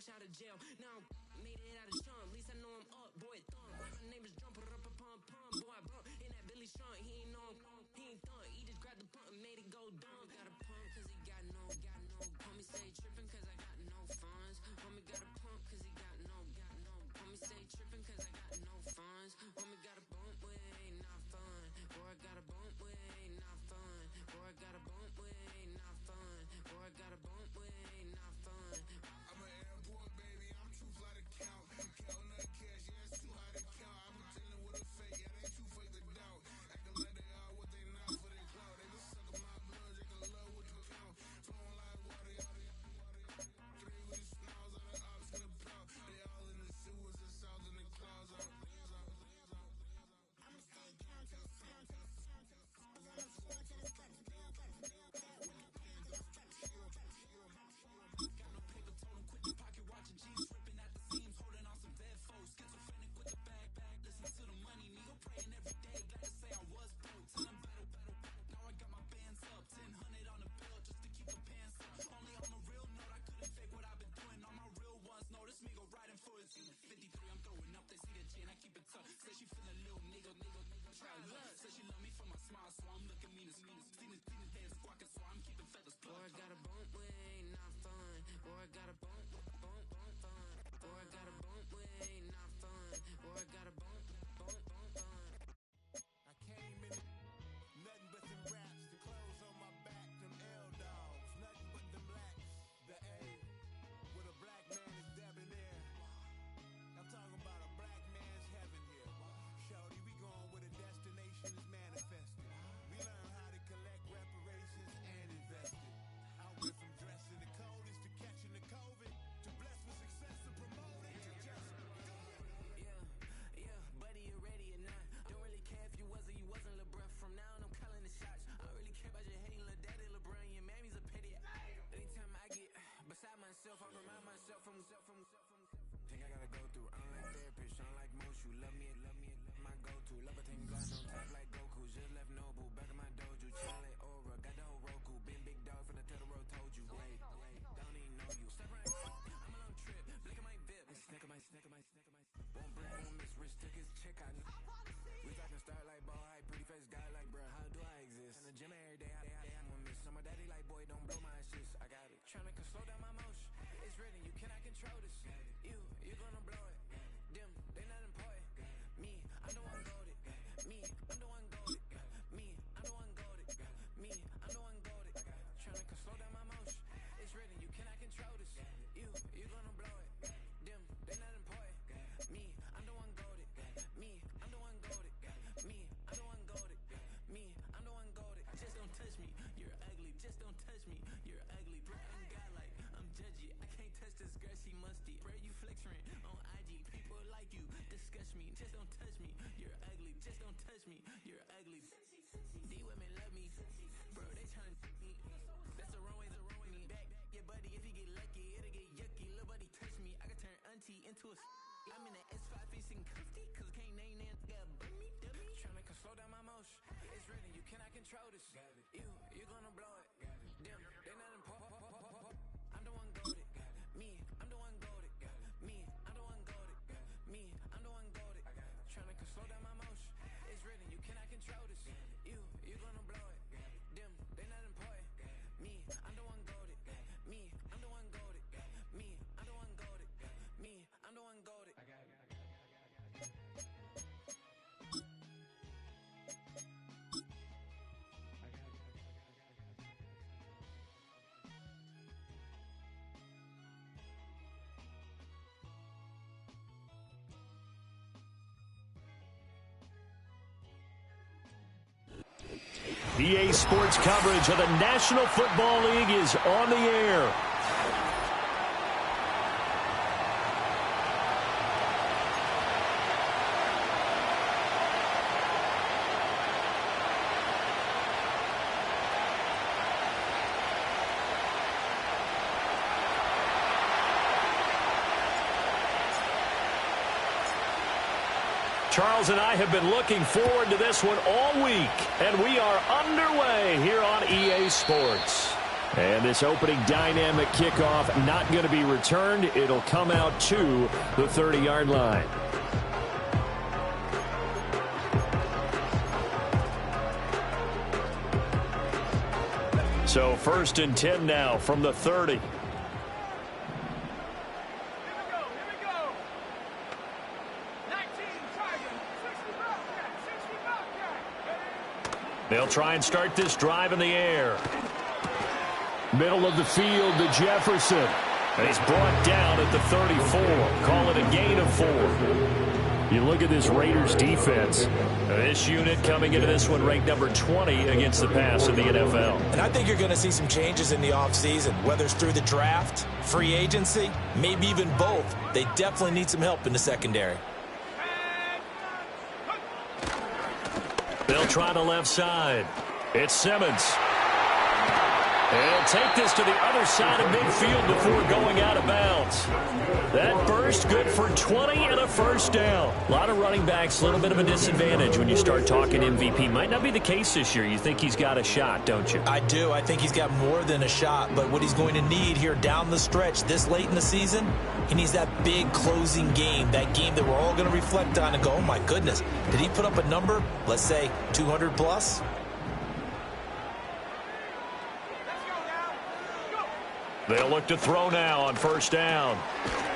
fresh out of jail. Now made it out of Sean. At least I know I'm up, boy. Thumb. My name is Jumper up a pump pump. Boy, I bump in that Billy Strong. He ain't know he ain't thumb. He just grabbed the pump and made it go dumb. Got a pump cause he got no. Homie say trippin' cause I got no funds. Homie got a pump cause he got no. Homie say trippin' cause I got no funds. Homie got a bump with ain't not fun. Boy, I got a bump with ain't not fun. Boy, I got a bump with ain't not fun. Boy, I got a bump with ain't not fun. I'm an airport baby, I'm too fly to count. Counting that cash, yeah, it's too high to count. I'm pretending with a fake, yeah, they too fake to doubt. Acting like they are what they not for their clout. They been sucking my blood, drinking love with the count. Flowing like water, three with the smiles, all the ops in the proud. They all in the sewers, the south in the clouds. I'ma stay down to the sun, to the sun, to the sun. I'm gonna score to the cuts, bill, cuts, bill, cuts. Got no paper, told him quit the pocket, watching G's ripping at the seams, holding on some dead foes. Schizophrenic with the bag, listen to the money, nigga praying every day. Glad to say I was broke, till I'm battle. Now I got my bands up, 1000 on the bill just to keep the pants up. Only on a real note, I couldn't fake what I've been doing. All my real ones know this nigga riding for his 53, I'm throwing up, they see the G and I keep it tough. Say she feeling little nigga, try love. Say she love me for my smile, so I'm looking mean as Seen his days squawking, so I'm keeping feathers plucked. Boy, I got a bump with ain't not fun. Boy, I got a bump fun. Boy, I got a bump with ain't not fun. Boy, I got a bump fun. I came in nothing but them raps, the clothes on my back, them L-dogs, nothing but them blacks. The A, with a black man is debonair. I'm talking about a black man's heaven here. Shorty, we going where the destination is manifested. We learn how to collect reparations and invest it. I went from dressing the coldest to catching the COVID, to blessed with success and promoted to just go. Yeah, buddy, you ready or not? Don't really care if you was or you wasn't LeBron. From now on, I'm calling the shots. I don't really care about your hating little daddy LeBron. Your mammy's a petty. Anytime I get beside myself, I remind myself from. Think I gotta go through. I don't like therapist, I don't like most. You love me, my go-to. Love a thing blind on top like Goku. Just left Noble, back in my dojo. Chillin' like Aura, got the whole Roku. Been big dog from the Totoro, told you. Wait, don't even know you. Step right, I'm a long trip. Blick at my VIP. Snick of my. Won't break, won't miss. Rich took his check, I know. We talking start like ball high, pretty face guy like, bruh, how do I exist? In the gym every day, I'm gonna miss. Some of daddy like, boy, don't blow my assist. I got it. Tryna slow down my motion. It's written, you cannot control this. You gonna blow it. Them, they not important. Me, I'm the one goated. Me, I'm the one goated. Me, I'm the one goated. Me, I'm the one goated. Tryna slow down my motion. It's written, you cannot control this. You gonna blow it. Them, they not important. Me, I'm the one goated. Me, I'm the one goated. Me, I'm the one goated. Me, I'm the one goated. Just don't touch me, you're ugly. Just don't touch me, you're ugly. Bro, I'm godlike, I'm judgy. I can't touch this girl, she musty. Bro, you flexing on IG. People like you disgust me. Just don't touch me, you're ugly. Just don't touch me, you're ugly. These women love me, bro. They tryna me. That's the wrong way me. Back your buddy, if you get lucky, it'll get yucky. Little buddy touch me, I can turn auntie into a. I'm in the S5 facing comfy, cause can't name that got me. Tryna slow down my motion. It's written, you cannot control this. You gonna blow it. Them, they not important. I'm the one goated. Me, I'm the one goated. Me, I'm the one goated. Me, I'm the one goated. Tryna slow down my motion. It's written, you cannot control this. You gonna blow it. Them, they not important. Me, I'm the one goated. Me, I'm the one goated. Me, I'm the one goated. Me, I'm the one goated. EA Sports coverage of the National Football League is on the air. Charles and I have been looking forward to this one all week, and we are underway here on EA Sports. And this opening dynamic kickoff not going to be returned. It'll come out to the 30-yard line. So 1st and 10 now from the 30. They'll try and start this drive in the air. Middle of the field to Jefferson. And he's brought down at the 34. Call it a gain of 4. You look at this Raiders defense. This unit coming into this one ranked number 20 against the pass in the NFL. And I think you're going to see some changes in the offseason, whether it's through the draft, free agency, maybe even both. They definitely need some help in the secondary. They'll try the left side. It's Simmons. He'll take this to the other side of midfield before going out of bounds. That burst good for 20 and a first down. A lot of running backs, a little bit of a disadvantage when you start talking MVP. Might not be the case this year. You think he's got a shot, don't you? I do. I think he's got more than a shot. But what he's going to need here down the stretch this late in the season, he needs that big closing game, that game that we're all going to reflect on and go, oh, my goodness, did he put up a number, let's say 200 plus? They'll look to throw now on first down.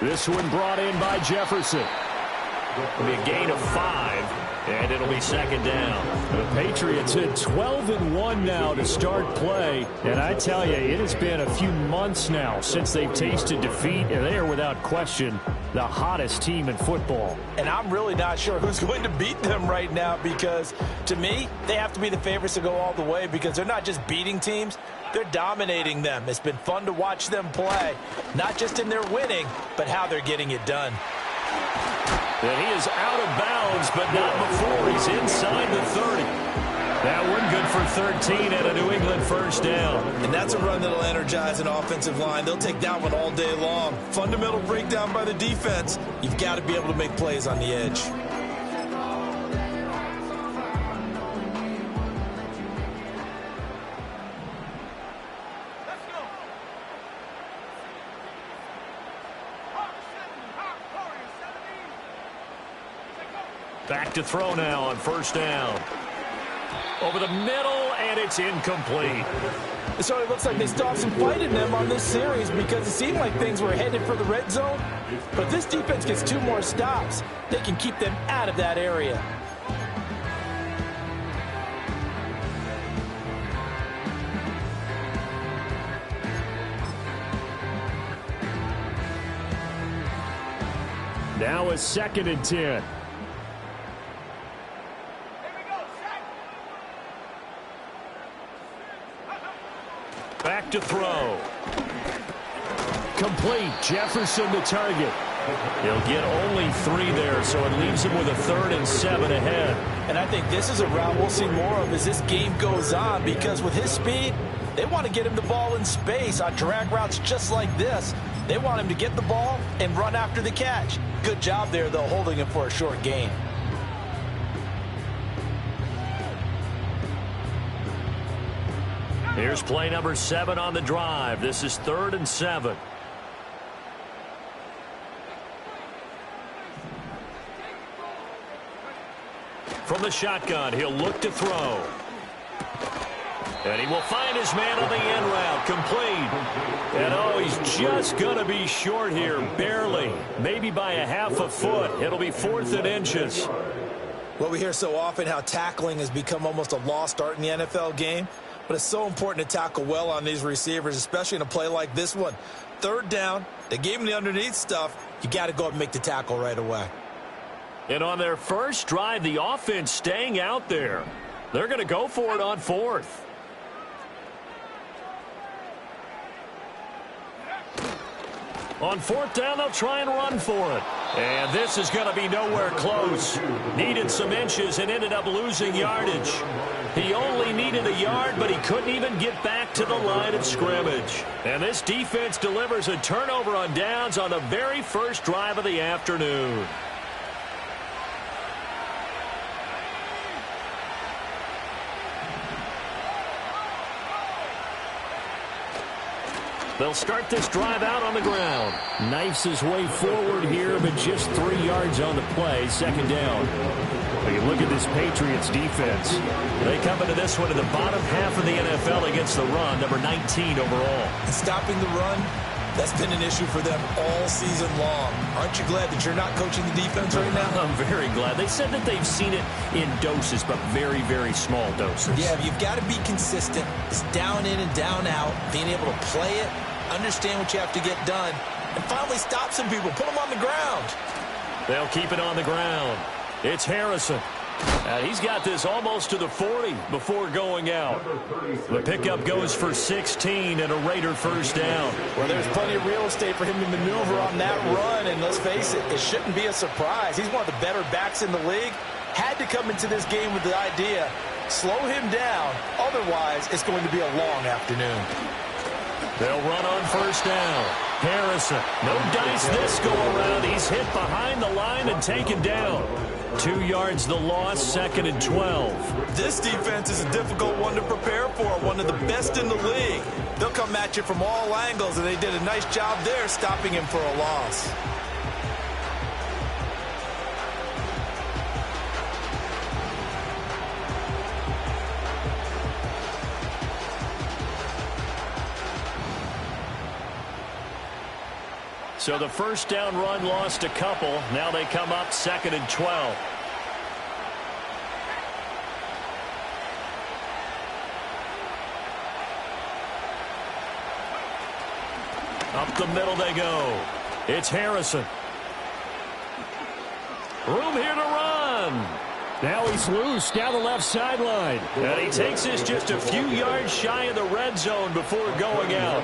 This one brought in by Jefferson. It'll be a gain of 5, and it'll be second down. The Patriots hit 12-1 now to start play. And I tell you, it has been a few months now since they've tasted defeat, and they are without question the hottest team in football. And I'm really not sure who's going to beat them right now because, to me, they have to be the favorites to go all the way because they're not just beating teams, they're dominating them. It's been fun to watch them play, not just in their winning, but how they're getting it done. And he is out of bounds, but not before he's inside the 30. That one good for 13 and a New England first down. And that's a run that'll energize an offensive line. They'll take that one all day long. Fundamental breakdown by the defense. You've got to be able to make plays on the edge. Back to throw now on first down. Over the middle, and it's incomplete. So it looks like they stopped some fight in them on this series because it seemed like things were headed for the red zone. But this defense gets 2 more stops. They can keep them out of that area. Now a 2nd and 10. Back to throw. Complete. Jefferson the target. He'll get only 3 there, so it leaves him with a 3rd and 7 ahead. And I think this is a route we'll see more of as this game goes on because with his speed, they want to get him the ball in space on drag routes just like this. They want him to get the ball and run after the catch. Good job there, though, holding him for a short gain. Here's play number 7 on the drive. This is 3rd and 7. From the shotgun, he'll look to throw. And he will find his man on the end route. Complete. And oh, he's just going to be short here. Barely. Maybe by a half a foot. It'll be 4th and inches. Well, we hear so often how tackling has become almost a lost art in the NFL game. But it's so important to tackle well on these receivers, especially in a play like this one. 3rd down, they gave him the underneath stuff. You got to go up and make the tackle right away. And on their first drive, the offense staying out there. They're going to go for it on 4th. On 4th down, they'll try and run for it. And this is going to be nowhere close. Needed some inches and ended up losing yardage. He only needed a yard, but he couldn't even get back to the line of scrimmage. And this defense delivers a turnover on downs on the very first drive of the afternoon. They'll start this drive out on the ground. Knifes his way forward here, but just 3 yards on the play. Second down. When you look at this Patriots defense, they come into this one in the bottom half of the NFL against the run, number 19 overall. And stopping the run, that's been an issue for them all season long. Aren't you glad that you're not coaching the defense right now? I'm very glad. They said that they've seen it in doses, but very, very small doses. Yeah, you've got to be consistent. It's down in and down out, being able to play it, understand what you have to get done, and finally stop some people, put them on the ground. They'll keep it on the ground. It's Harrison. He's got this almost to the 40 before going out. The pickup goes for 16 and a Raider first down. Well, there's plenty of real estate for him to maneuver on that run, and let's face it, it shouldn't be a surprise. He's one of the better backs in the league. Had to come into this game with the idea, slow him down, otherwise it's going to be a long afternoon. They'll run on first down. Harrison, no dice this go around. He's hit behind the line and taken down. 2 yards the loss, 2nd and 12. This defense is a difficult one to prepare for, one of the best in the league. They'll come at you from all angles, and they did a nice job there stopping him for a loss. So the first down run lost a couple. Now they come up 2nd and 12. Up the middle they go. It's Harrison. Room here to run. Now he's loose down the left sideline. And he takes this just a few yards shy of the red zone before going out.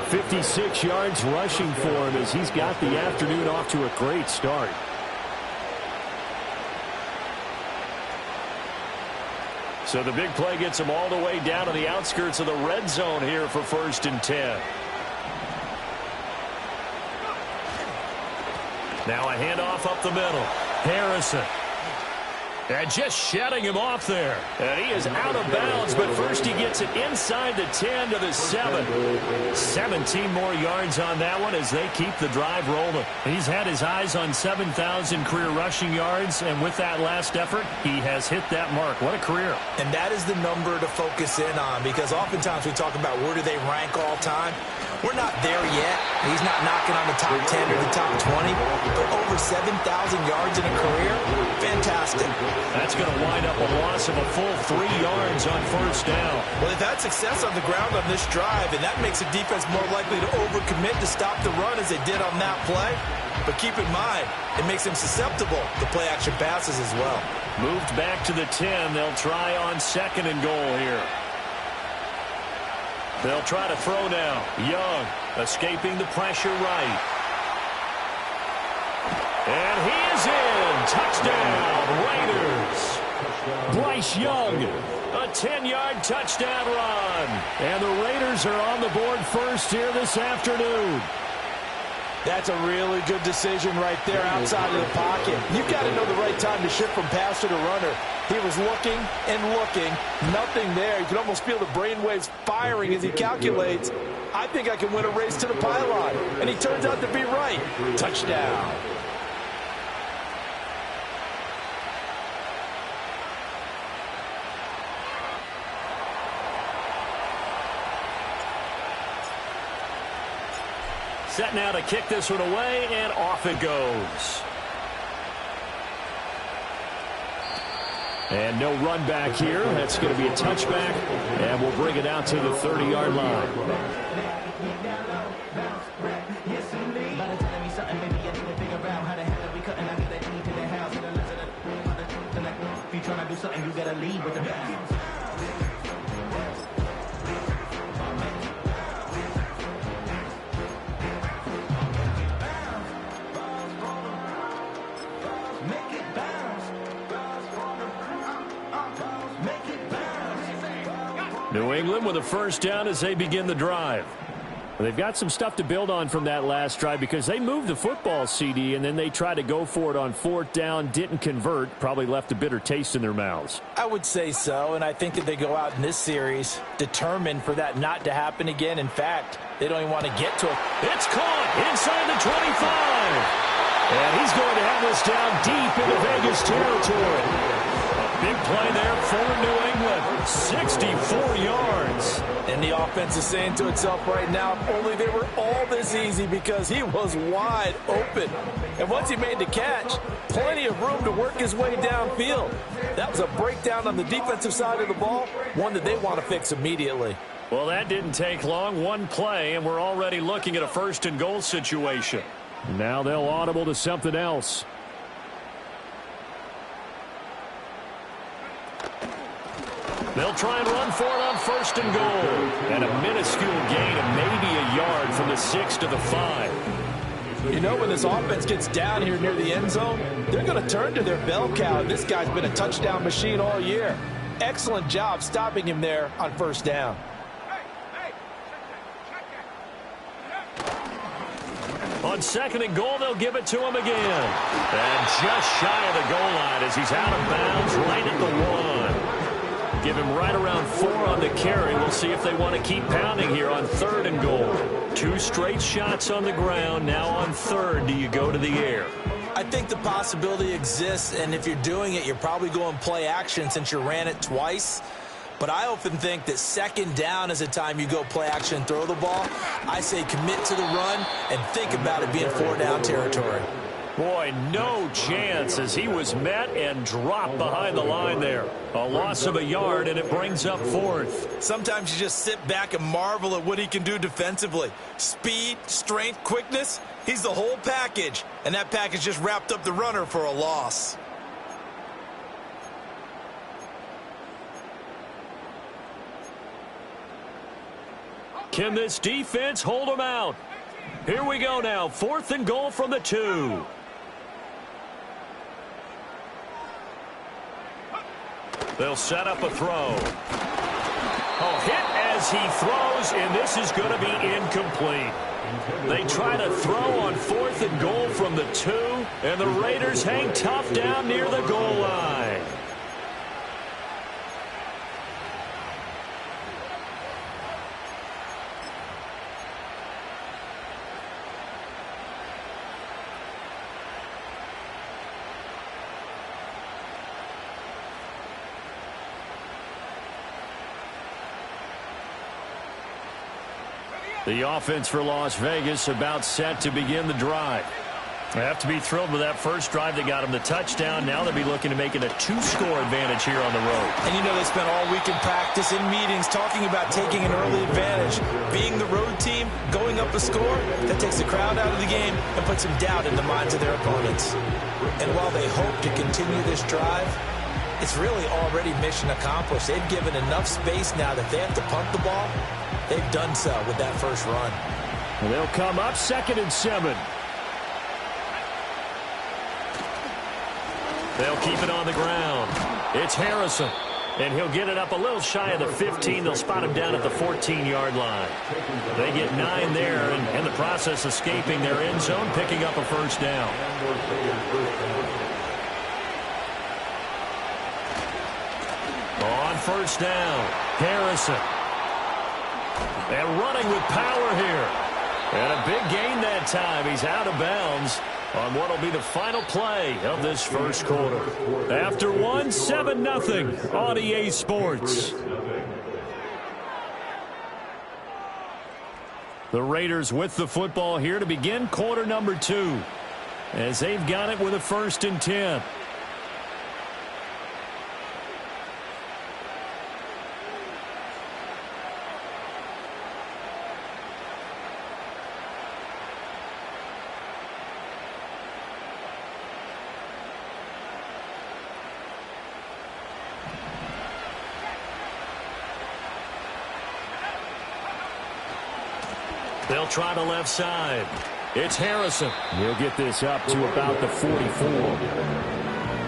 56 yards rushing for him as he's got the afternoon off to a great start. So the big play gets him all the way down to the outskirts of the red zone here for 1st and 10. Now a handoff up the middle. Harrison. And just shutting him off there. And he is out of bounds, but first he gets it inside the 10 to the 7. 17 more yards on that one as they keep the drive rolling. He's had his eyes on 7,000 career rushing yards, and with that last effort, he has hit that mark. What a career. And that is the number to focus in on, because oftentimes we talk about where do they rank all time. We're not there yet. He's not knocking on the top 10 or the top 20, but over 7,000 yards in a career, fantastic. That's going to wind up a loss of a full 3 yards on first down. Well, they've had success on the ground on this drive, and that makes the defense more likely to overcommit to stop the run as they did on that play. But keep in mind, it makes them susceptible to play-action passes as well. Moved back to the 10. They'll try on 2nd and goal here. They'll try to throw now. Young escaping the pressure right. And he is in. Touchdown, Raiders. Bryce Young, a 10-yard touchdown run. And the Raiders are on the board first here this afternoon. That's a really good decision right there outside of the pocket. You've got to know the right time to shift from passer to runner. He was looking and looking, nothing there. You can almost feel the brainwaves firing as he calculates, I think I can win a race to the pylon. And he turns out to be right. Touchdown. Set now to kick this one away, and off it goes. And no run back here. That's going to be a touchback, and we'll bring it out to the 30-yard line. New England with a first down as they begin the drive. They've got some stuff to build on from that last drive because they moved the football, CD, and then they tried to go for it on 4th down, didn't convert, probably left a bitter taste in their mouths. I would say so, and I think that they go out in this series determined for that not to happen again. In fact, they don't even want to get to it. It's caught inside the 25. And he's going to have this down deep into Vegas territory. Big play there for New England, 64 yards. And the offense is saying to itself right now, if only they were all this easy, because he was wide open. And once he made the catch, plenty of room to work his way downfield. That was a breakdown on the defensive side of the ball, one that they want to fix immediately. Well, that didn't take long. One play, and we're already looking at a 1st and goal situation. Now they'll audible to something else. They'll try and run for it on 1st and goal. And a minuscule gain of maybe a yard from the 6 to the 5. You know, when this offense gets down here near the end zone, they're going to turn to their bell cow. This guy's been a touchdown machine all year. Excellent job stopping him there on 1st down. On 2nd and goal, they'll give it to him again. And just shy of the goal line as he's out of bounds right at the 1. Give him right around 4 on the carry. We'll see if they want to keep pounding here on 3rd and goal. 2 straight shots on the ground. Now on 3rd, do you go to the air? I think the possibility exists, and if you're doing it, you're probably going play action since you ran it twice. But I often think that 2nd down is a time you go play action and throw the ball. I say commit to the run and think about it being 4 down territory. Boy, no chance as he was met and dropped behind the line there. A loss of a yard, and it brings up 4th. Sometimes you just sit back and marvel at what he can do defensively. Speed, strength, quickness, he's the whole package. And that package just wrapped up the runner for a loss. Can this defense hold him out? Here we go now. 4th and goal from the 2. They'll set up a throw. Oh, hit as he throws, and this is going to be incomplete. They try to throw on 4th and goal from the 2, and the Raiders hang tough down near the goal line. The offense for Las Vegas about set to begin the drive. They have to be thrilled with that first drive that got them the touchdown. Now they'll be looking to make it a 2-score advantage here on the road. And you know, they spent all week in practice, in meetings, talking about taking an early advantage. Being the road team, going up a score, that takes the crowd out of the game and puts some doubt in the minds of their opponents. And while they hope to continue this drive, it's really already mission accomplished. They've given enough space now that they have to punt the ball. They've done so with that first run. And they'll come up 2nd and 7. They'll keep it on the ground. It's Harrison. And he'll get it up a little shy of the 15. They'll spot him down at the 14-yard line. They get 9 there, and in the process escaping their end zone, picking up a 1st down. On 1st down, Harrison. And running with power here. And a big gain that time. He's out of bounds on what will be the final play of this first quarter. After 1, 7-0 on EA Sports. The Raiders with the football here to begin quarter number 2. As they've got it with a 1st and 10. They'll try the left side. It's Harrison. He'll get this up to about the 44.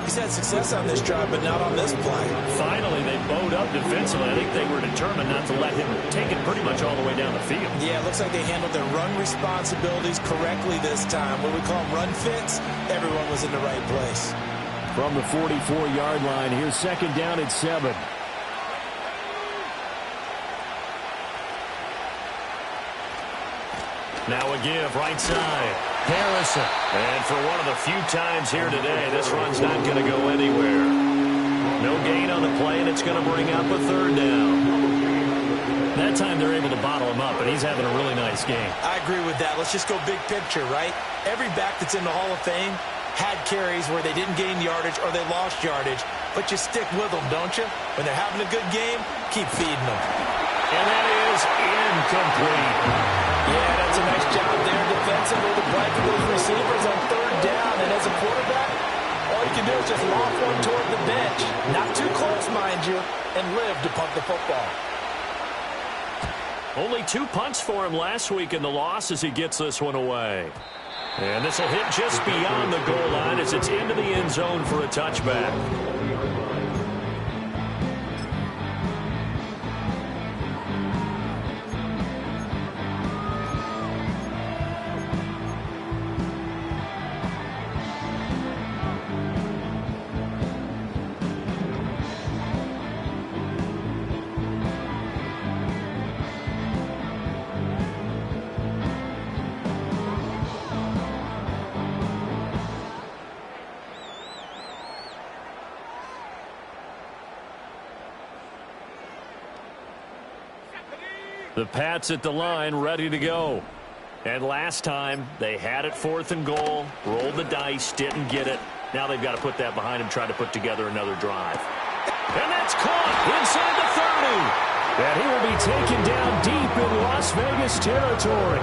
He's had success on this drive, but not on this play. Finally, they bowed up defensively. I think they were determined not to let him take it pretty much all the way down the field. Yeah, it looks like they handled their run responsibilities correctly this time. What we call them run fits, everyone was in the right place. From the 44-yard line, here's second down at 7. Now a give, right side. Harrison. And for one of the few times here today, this run's not going to go anywhere. No gain on the play, and it's going to bring up a third down. That time they're able to bottle him up, and he's having a really nice game. I agree with that. Let's just go big picture, right? Every back that's in the Hall of Fame had carries where they didn't gain yardage or they lost yardage, but you stick with them, don't you? When they're having a good game, keep feeding them. And that is incomplete. Yeah, that's a nice job there defensively to blanket those receivers on third down. And as a quarterback, all you can do is just lob one toward the bench. Not too close, mind you, and live to punt the football. Only 2 punts for him last week in the loss as he gets this one away. And this will hit just beyond the goal line as it's into the end zone for a touchback. The Pats at the line, ready to go. And last time, they had it 4th and goal, rolled the dice, didn't get it. Now they've got to put that behind them, try to put together another drive. And that's caught inside the 30. And he will be taken down deep in Las Vegas territory.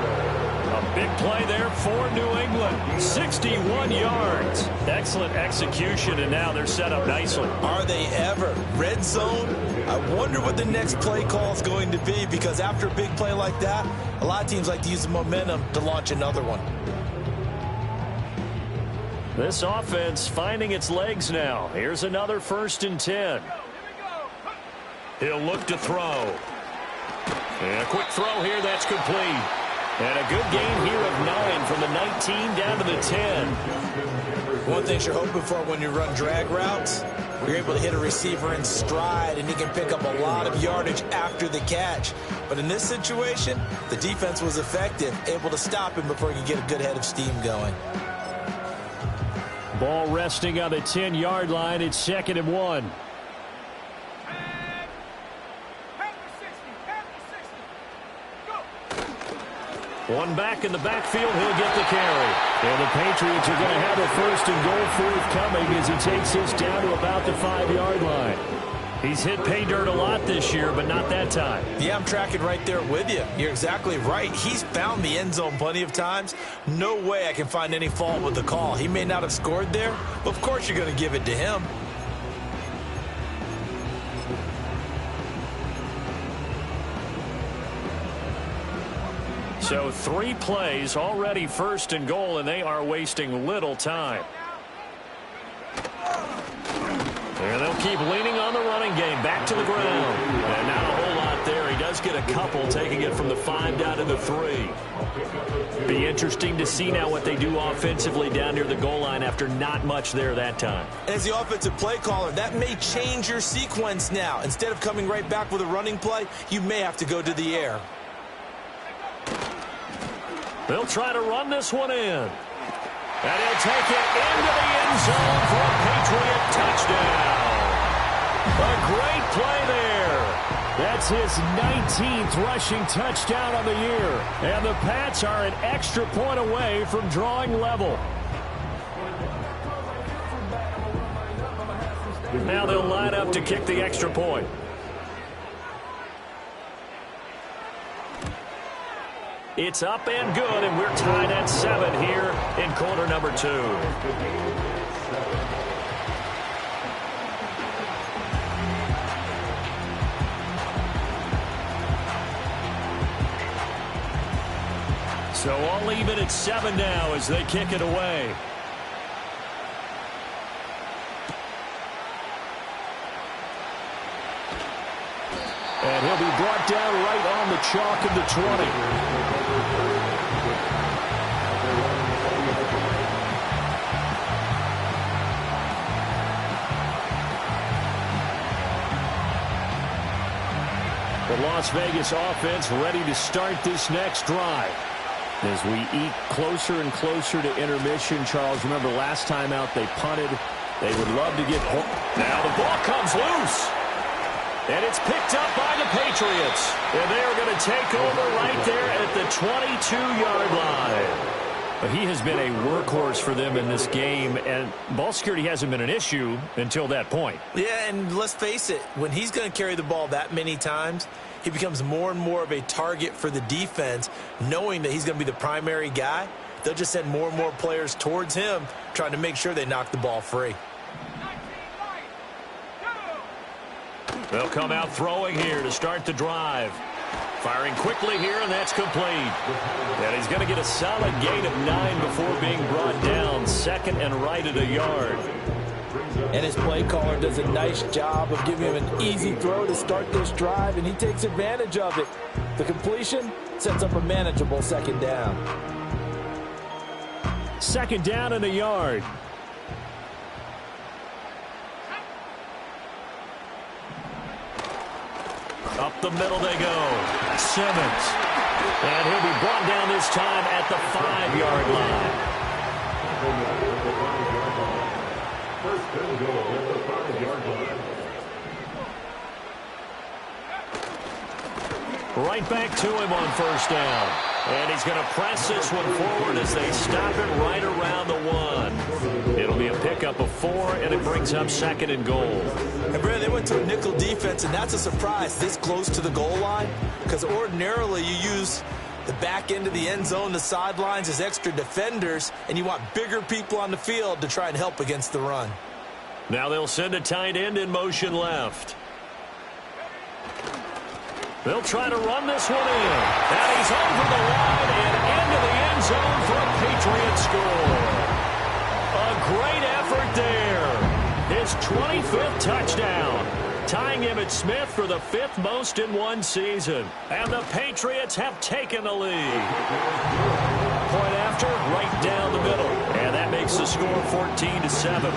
A big play there for New England. 61 yards. Excellent execution, and now they're set up nicely. Are they ever? Red zone? I wonder what the next play call is going to be, because after a big play like that, a lot of teams like to use the momentum to launch another one. This offense finding its legs now. Here's another 1st and 10. He'll look to throw. And a quick throw here, that's complete. And a good gain here of 9 from the 19 down to the 10. One thing you're hoping for when you run drag routes, you're able to hit a receiver in stride, and he can pick up a lot of yardage after the catch. But in this situation, the defense was effective, able to stop him before he could get a good head of steam going. Ball resting on the 10-yard line. It's 2nd and 1. One back in the backfield, he'll get the carry. And the Patriots are going to have a 1st and goal forthcoming as he takes this down to about the 5-yard line. He's hit pay dirt a lot this year, but not that time. Yeah, I'm tracking right there with you. You're exactly right. He's found the end zone plenty of times. No way I can find any fault with the call. He may not have scored there, but of course you're going to give it to him. So 3 plays, already 1st and goal, and they are wasting little time. And they'll keep leaning on the running game, back to the ground. And not a whole lot there. He does get a couple, taking it from the 5 down to the 3. Be interesting to see now what they do offensively down near the goal line after not much there that time. As the offensive play caller, that may change your sequence now. Instead of coming right back with a running play, you may have to go to the air. They'll try to run this one in. And he'll take it into the end zone for a Patriot touchdown. A great play there. That's his 19th rushing touchdown on the year. And the Pats are an extra point away from drawing level. Now they'll line up to kick the extra point. It's up and good, and we're tied at 7 here in quarter number 2. So all even at 7 now as they kick it away. And he'll be brought down right on the chalk of the 20. The Las Vegas offense ready to start this next drive. As we eat closer and closer to intermission, Charles, remember last time out they punted. They would love to get home. Now the ball comes loose. And it's picked up by the Patriots. And they are going to take over right there at the 22-yard line. But he has been a workhorse for them in this game, and ball security hasn't been an issue until that point. Yeah, and let's face it, when he's going to carry the ball that many times, he becomes more and more of a target for the defense, knowing that he's going to be the primary guy. They'll just send more and more players towards him, trying to make sure they knock the ball free. They'll come out throwing here to start the drive. Firing quickly here, and that's complete. And he's going to get a solid gain of 9 before being brought down. Second and right at a yard. And his play caller does a nice job of giving him an easy throw to start this drive, and he takes advantage of it. The completion sets up a manageable second down. Second down and a yard. Up the middle they go. Simmons. And he'll be brought down this time at the 5-yard line. Right back to him on first down. And he's going to press this one forward as they stop it right around the 1. It'll be a pickup of 4, and it brings up second and goal. And Brad, they went to a nickel defense, and that's a surprise this close to the goal line, because ordinarily you use the back end of the end zone, the sidelines as extra defenders, and you want bigger people on the field to try and help against the run. Now they'll send a tight end in motion left. They'll try to run this one in. And he's over the line and into the end zone for a Patriot score. A great effort there. His 25th touchdown. Tying Emmitt Smith for the 5th most in one season. And the Patriots have taken the lead. Point after, right down the middle. And that makes the score 14-7.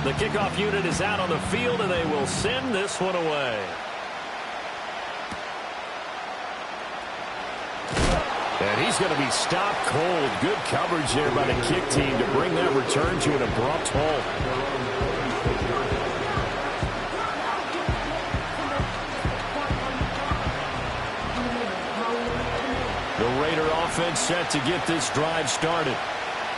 The kickoff unit is out on the field, and they will send this one away. And he's going to be stopped cold. Good coverage there by the kick team to bring that return to an abrupt halt. The Raider offense set to get this drive started.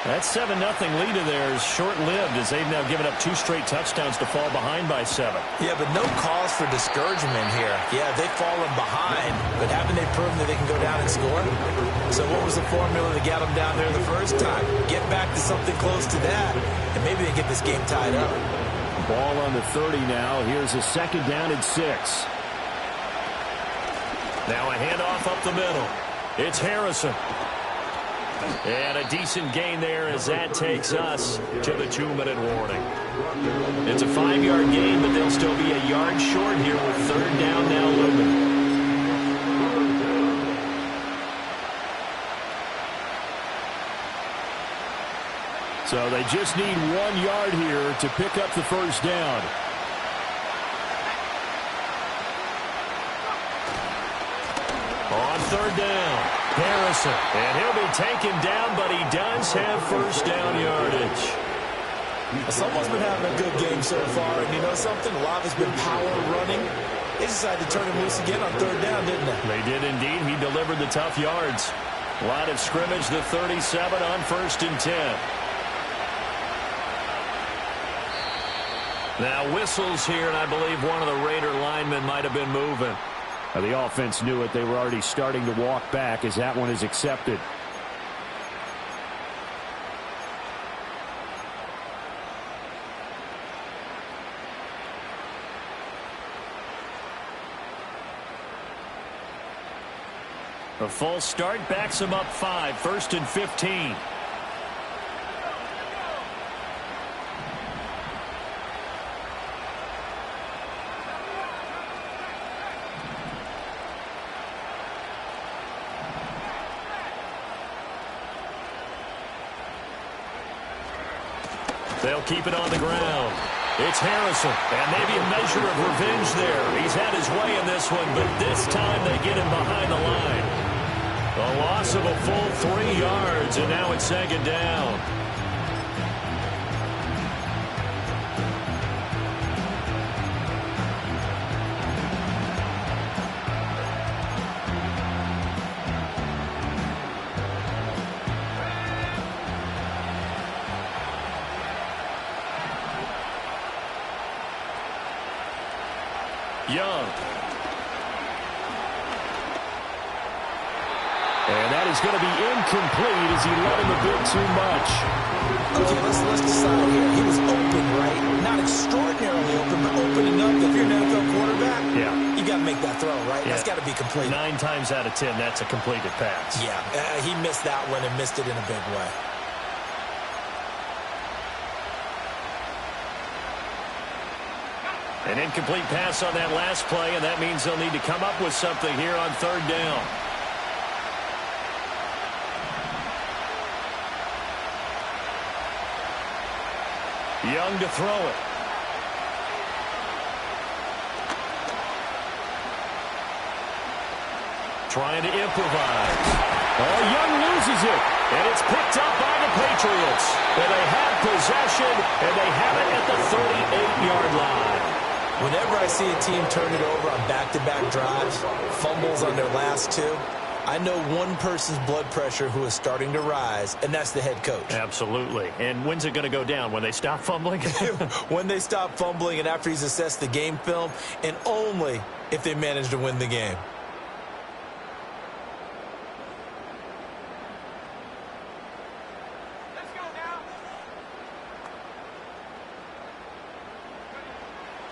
That 7-0 lead of theirs short-lived as they've now given up 2 straight touchdowns to fall behind by 7. Yeah, but no cause for discouragement here. Yeah, they've fallen behind, but haven't they proven that they can go down and score? So what was the formula that got them down there the first time? Get back to something close to that, and maybe they get this game tied up. Ball on the 30 now. Here's a second down and 6. Now a handoff up the middle. It's Harrison. And a decent gain there as that takes us to the 2-minute warning. It's a 5-yard gain, but they'll still be a yard short here with third down now looming. So they just need 1 yard here to pick up the first down. On third down, Harrison. And he'll be taken down, but he does have first down yardage. Someone's been having a good game so far, and you know something? A lot has been power running. They decided to turn him loose again on third down, didn't they? They did indeed. He delivered the tough yards. Line of scrimmage, the 37 on 1st and 10. Now whistles here, and I believe one of the Raider linemen might have been moving. The offense knew it. They were already starting to walk back as that one is accepted. A false start backs them up 5, 1st and 15. They'll keep it on the ground. It's Harrison, and maybe a measure of revenge there. He's had his way in this one, but this time they get him behind the line. A loss of a full 3 yards, and now it's 2nd down. Young. And that is going to be incomplete as he let him a bit too much. Okay, let's decide here. He was open, right? Not extraordinarily open, but open enough that if you're an NFL quarterback, you got to make that throw, right? That's got to be complete. 9 times out of 10, that's a completed pass. Yeah, he missed that one and missed it in a big way. An incomplete pass on that last play, and that means they'll need to come up with something here on 3rd down. Young to throw it. Trying to improvise. Oh, Young loses it, and it's picked up by the Patriots. And they have possession, and they have it at the 38-yard line. Whenever I see a team turn it over on back-to-back drives, fumbles on their last 2, I know one person's blood pressure who is starting to rise, and that's the head coach. Absolutely. And when's it going to go down? When they stop fumbling? When they stop fumbling and after he's assessed the game film, and only if they manage to win the game.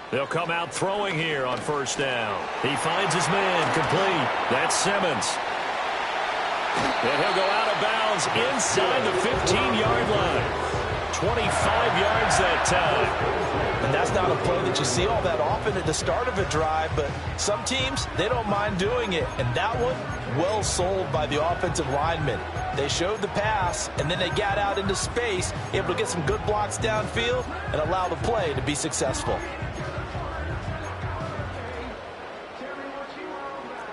They'll come out throwing here on 1st down. He finds his man complete. That's Simmons. And he'll go out of bounds inside the 15-yard line. 25 yards that time. And that's not a play that you see all that often at the start of a drive, but some teams, they don't mind doing it. And that one, well sold by the offensive lineman. They showed the pass, and then they got out into space, able to get some good blocks downfield and allow the play to be successful.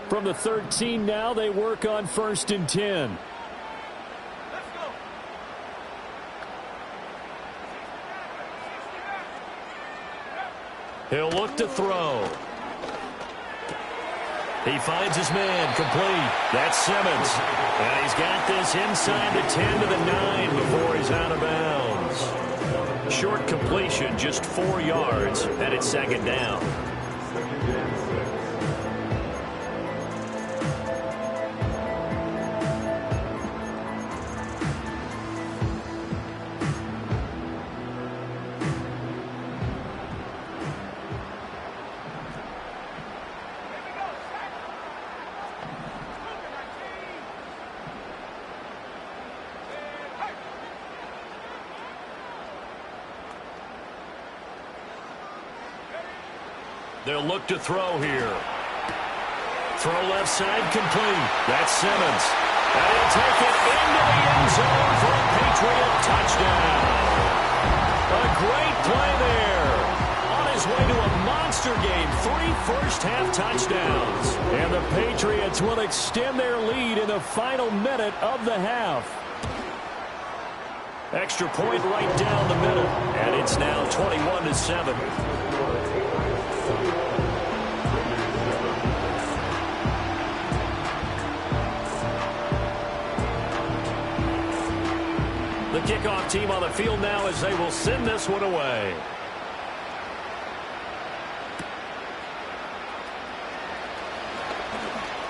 From the 13 now, they work on 1st and 10. He'll look to throw. He finds his man complete. That's Simmons. And he's got this inside the 10 to the 9 before he's out of bounds. Short completion, just 4 yards, and it's 2nd down. They'll look to throw here. Throw left side complete. That's Simmons. And he'll take it into the end zone for a Patriot touchdown. A great play there. On his way to a monster game. 3 first-half touchdowns. And the Patriots will extend their lead in the final minute of the half. Extra point right down the middle. And it's now 21-7. The kickoff team on the field now as they will send this one away.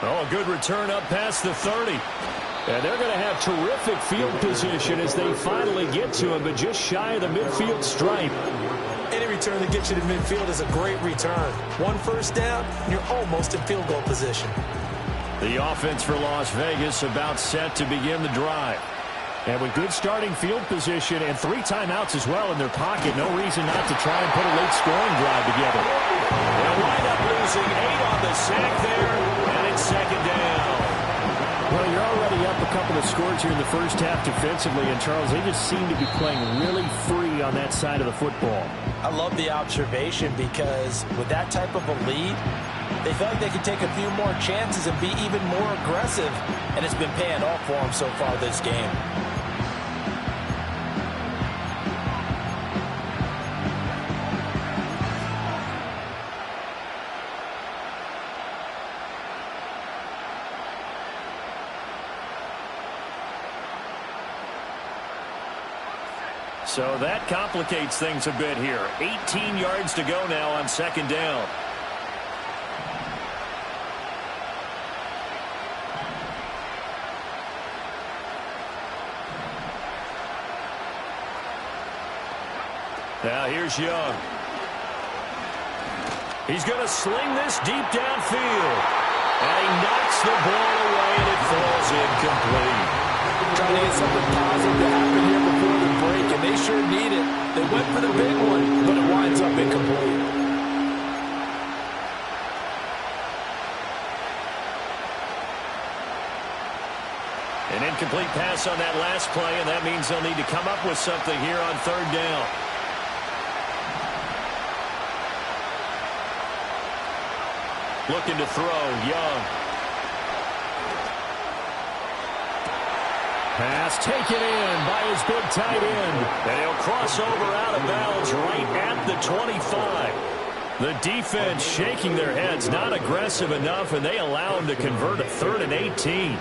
Oh, a good return up past the 30. And they're going to have terrific field position as they finally get to him, but just shy of the midfield stripe. Any return that gets you to midfield is a great return. 1 first down, you're almost in field goal position. The The offense for Las Vegas about set to begin the drive. And with good starting field position and 3 timeouts as well in their pocket, no reason not to try and put a late scoring drive together. They'll wind up losing 8 on the sack there, and it's second down. Well, you're already up a couple of scores here in the first half defensively, and Charles, they just seem to be playing really free on that side of the football. I love the observation because with that type of a lead, they feel like they could take a few more chances and be even more aggressive, and it's been paying off for them so far this game. So that complicates things a bit here. 18 yards to go now on second down. Now here's Young. He's going to sling this deep downfield. And he knocks the ball away, and it falls incomplete. Trying to get something positive to happen here before the break, and they sure need it. They went for the big one, but it winds up incomplete. An incomplete pass on that last play, and that means they'll need to come up with something here on third down. Looking to throw, Young. Pass taken in by his big tight end. And he'll cross over out of bounds right at the 25. The defense shaking their heads, not aggressive enough, and they allow him to convert a 3rd and 18.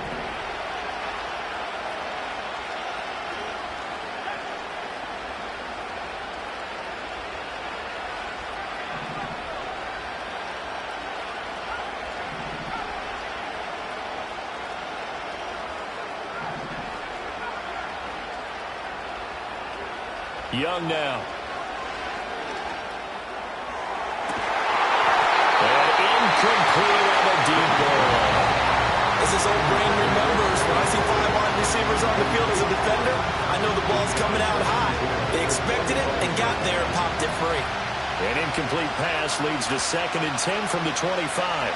Young now. And incomplete on the deep ball. As his old brain remembers, when I see 5 wide receivers on the field as a defender, I know the ball's coming out high. They expected it and got there and popped it free. An incomplete pass leads to 2nd and 10 from the 25.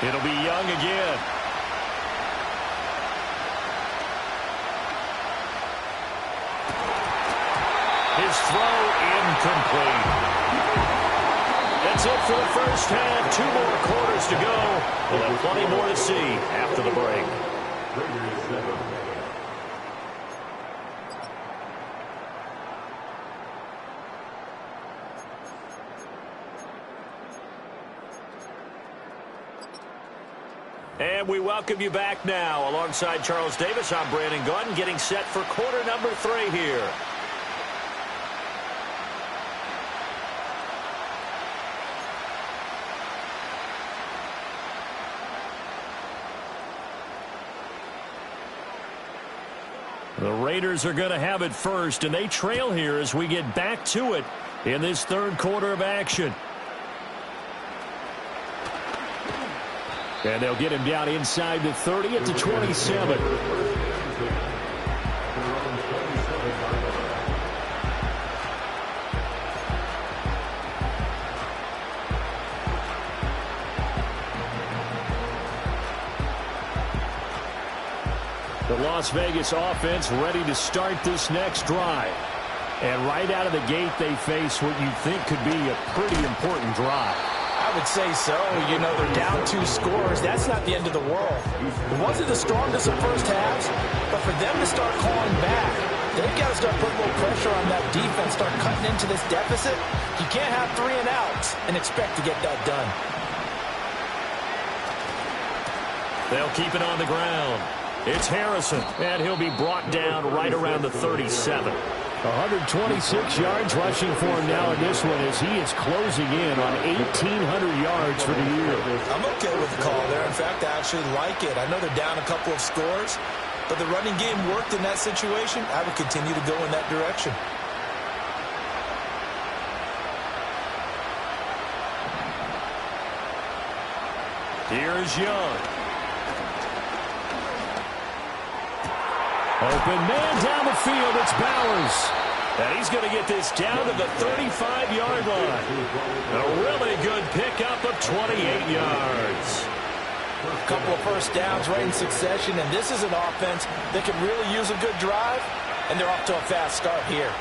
It'll be Young again. His throw incomplete. That's it for the first half. 2 more quarters to go. We'll have plenty more to see after the break. And we welcome you back now. Alongside Charles Davis, I'm Brandon Gunn, getting set for quarter number 3 here. The Raiders are going to have it first, and they trail here as we get back to it in this 3rd quarter of action. And they'll get him down inside the 30 at the 27. The Las Vegas offense ready to start this next drive. And right out of the gate, they face what you think could be a pretty important drive. I would say so. You know, they're down 2 scores. That's not the end of the world. It wasn't the strongest of first halves, but for them to start calling back, they've got to start putting a little pressure on that defense, start cutting into this deficit. You can't have 3 and outs and expect to get that done. They'll keep it on the ground. It's Harrison, and he'll be brought down right around the 37. 126 yards rushing for him now in this one as he is closing in on 1,800 yards for the year. I'm okay with the call there. In fact, I actually like it. I know they're down a couple of scores, but the running game worked in that situation. I would continue to go in that direction. Here's Young. Open man down the field. It's Bowers. And he's going to get this down to the 35-yard line. A really good pickup of 28 yards. A couple of first downs right in succession, and this is an offense that can really use a good drive, and they're off to a fast start here.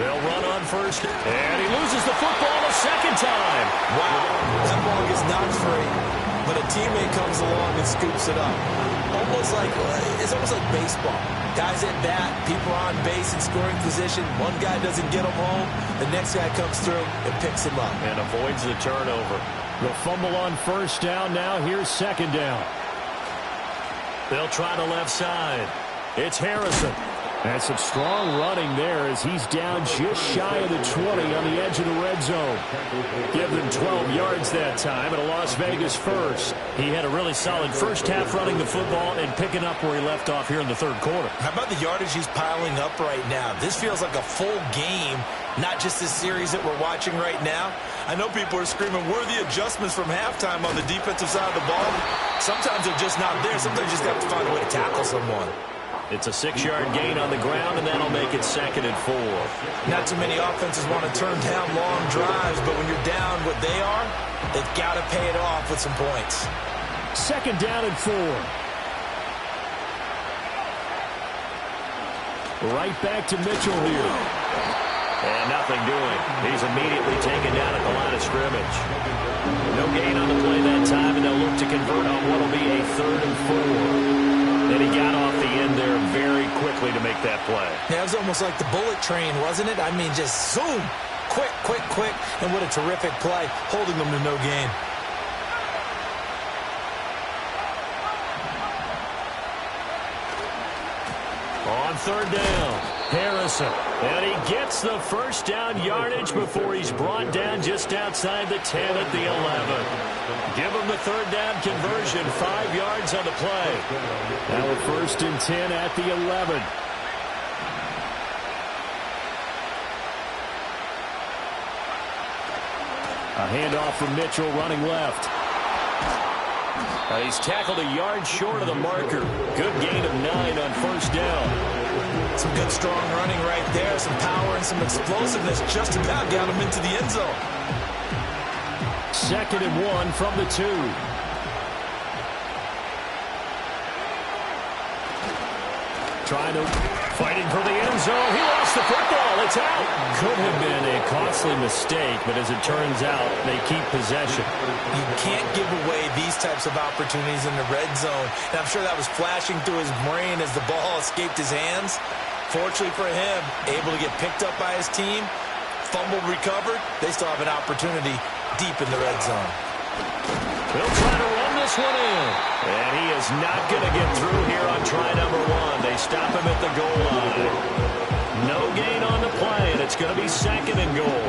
They'll run on first, and he loses the football a second time. Wow, that ball is not free, but a teammate comes along and scoops it up. It's almost like baseball. Guys at bat, people are on base in scoring position. One guy doesn't get him home, the next guy comes through and picks him up. And avoids the turnover. The fumble on first down. Now here's second down. They'll try the left side. It's Harrison. And some strong running there as he's down just shy of the 20 on the edge of the red zone. Give them 12 yards that time at a Las Vegas first. He had a really solid first half running the football and picking up where he left off here in the third quarter. How about the yardage he's piling up right now? This feels like a full game, not just this series that we're watching right now. I know people are screaming, where are the adjustments from halftime on the defensive side of the ball? Sometimes they're just not there. Sometimes you just have to find a way to tackle someone. It's a 6-yard gain on the ground, and that'll make it 2nd and 4. Not too many offenses want to turn down long drives, but when you're down what they are, they've got to pay it off with some points. 2nd down and 4. Right back to Mitchell here. And nothing doing. He's immediately taken down at the line of scrimmage. No gain on the play that time, and they'll look to convert on what will be a 3rd and 4. And he got off the end there very quickly to make that play. Yeah, it was almost like the bullet train, wasn't it? I mean, just zoom. Quick, quick, quick. And what a terrific play, holding them to no gain. On 3rd down, Harrison. And he gets the first down yardage before he's brought down just outside the 10 at the 11. Give him the 3rd down conversion, 5 yards on the play. Now a 1st and 10 at the 11. A handoff from Mitchell running left. He's tackled a yard short of the marker. Good gain of 9 on 1st down. Some good strong running right there. Some power and some explosiveness. Just about got him into the end zone. 2nd and 1 from the 2. Fighting for the end zone. He lost the football. It's out. Could have been a costly mistake, but as it turns out, they keep possession. You can't give away these types of opportunities in the red zone. And I'm sure that was flashing through his brain as the ball escaped his hands. Fortunately for him, able to get picked up by his team, fumbled, recovered. They still have an opportunity deep in the red zone. They'll try to run this one in. And he is not going to get through here on try number 1. They stop him at the goal line. No gain on the play, and it's going to be 2nd and goal.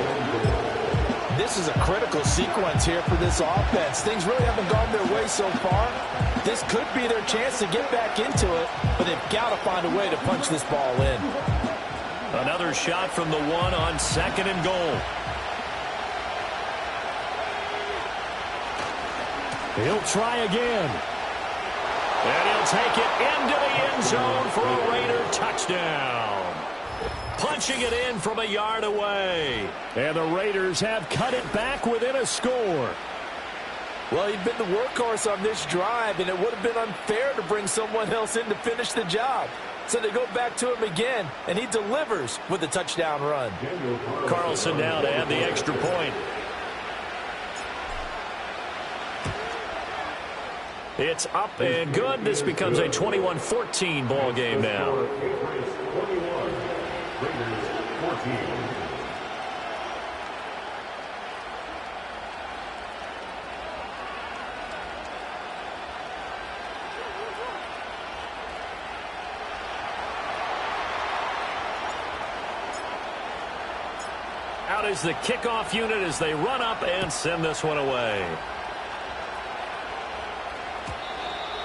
This is a critical sequence here for this offense. Things really haven't gone their way so far. This could be their chance to get back into it, but they've got to find a way to punch this ball in. Another shot from the 1 on 2nd and goal. He'll try again. And he'll take it into the end zone for a Raider touchdown. Punching it in from a yard away. And the Raiders have cut it back within a score. Well, he'd been the workhorse on this drive, and it would have been unfair to bring someone else in to finish the job. So they go back to him again, and he delivers with a touchdown run. Carlson now to add the extra point. It's up and good. This becomes a 21-14 ball game now. Out is the kickoff unit as they run up and send this one away.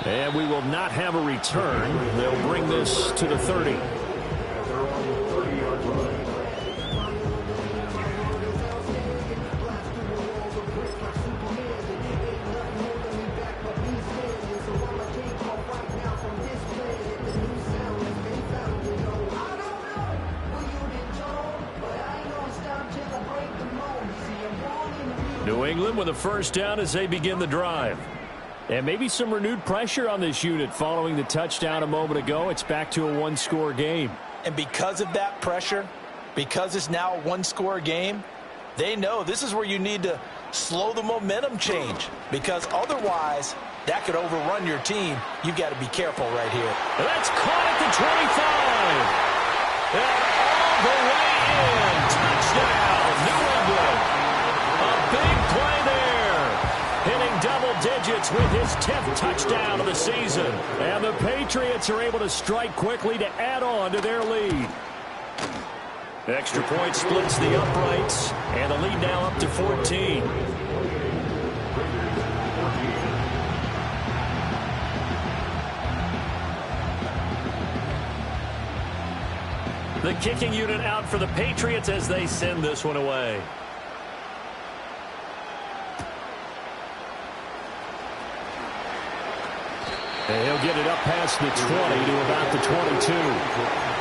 And we will not have a return. They'll bring this to the 30. New England with a first down as they begin the drive. And maybe some renewed pressure on this unit following the touchdown a moment ago. It's back to a one-score game. And because of that pressure, because it's now a one-score game, they know this is where you need to slow the momentum change, because otherwise that could overrun your team. You've got to be careful right here. That's caught at the 25. And all the way in. Touchdown, New England. A big play there. Hitting double digits with his 10th touchdown of the season. And the Patriots are able to strike quickly to add on to their lead. Extra point splits the uprights, and the lead now up to 14. The kicking unit out for the Patriots as they send this one away. And he'll get it up past the 20 to about the 22.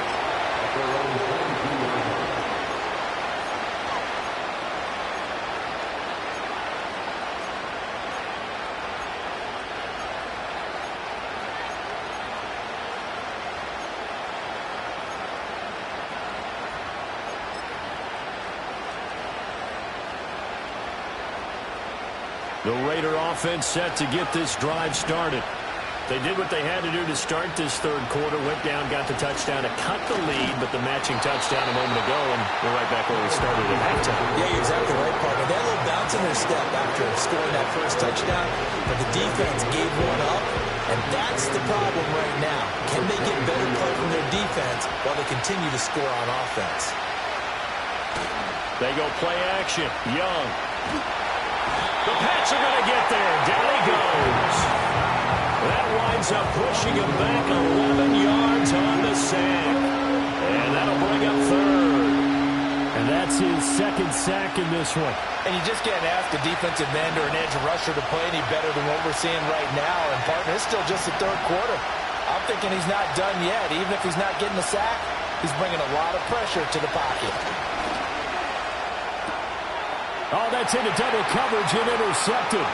The Raider offense set to get this drive started. They did what they had to do to start this third quarter. Went down, got the touchdown to cut the lead, but the matching touchdown a moment ago, and we're right back where we started at halftime. Yeah, you're exactly right, partner. They had a little bounce in their step after scoring that first touchdown, but the defense gave one up, and that's the problem right now. Can they get better play from their defense while they continue to score on offense? They go play action. Young. The Pats are going to get there. Down he goes. That winds up pushing him back 11 yards on the sack. And that'll bring up third. And that's his second sack in this one. And you just can't ask a defensive end or an edge rusher to play any better than what we're seeing right now. And, partner, it's still just the third quarter. I'm thinking he's not done yet. Even if he's not getting a sack, he's bringing a lot of pressure to the pocket. Oh, that's into double coverage and intercepted.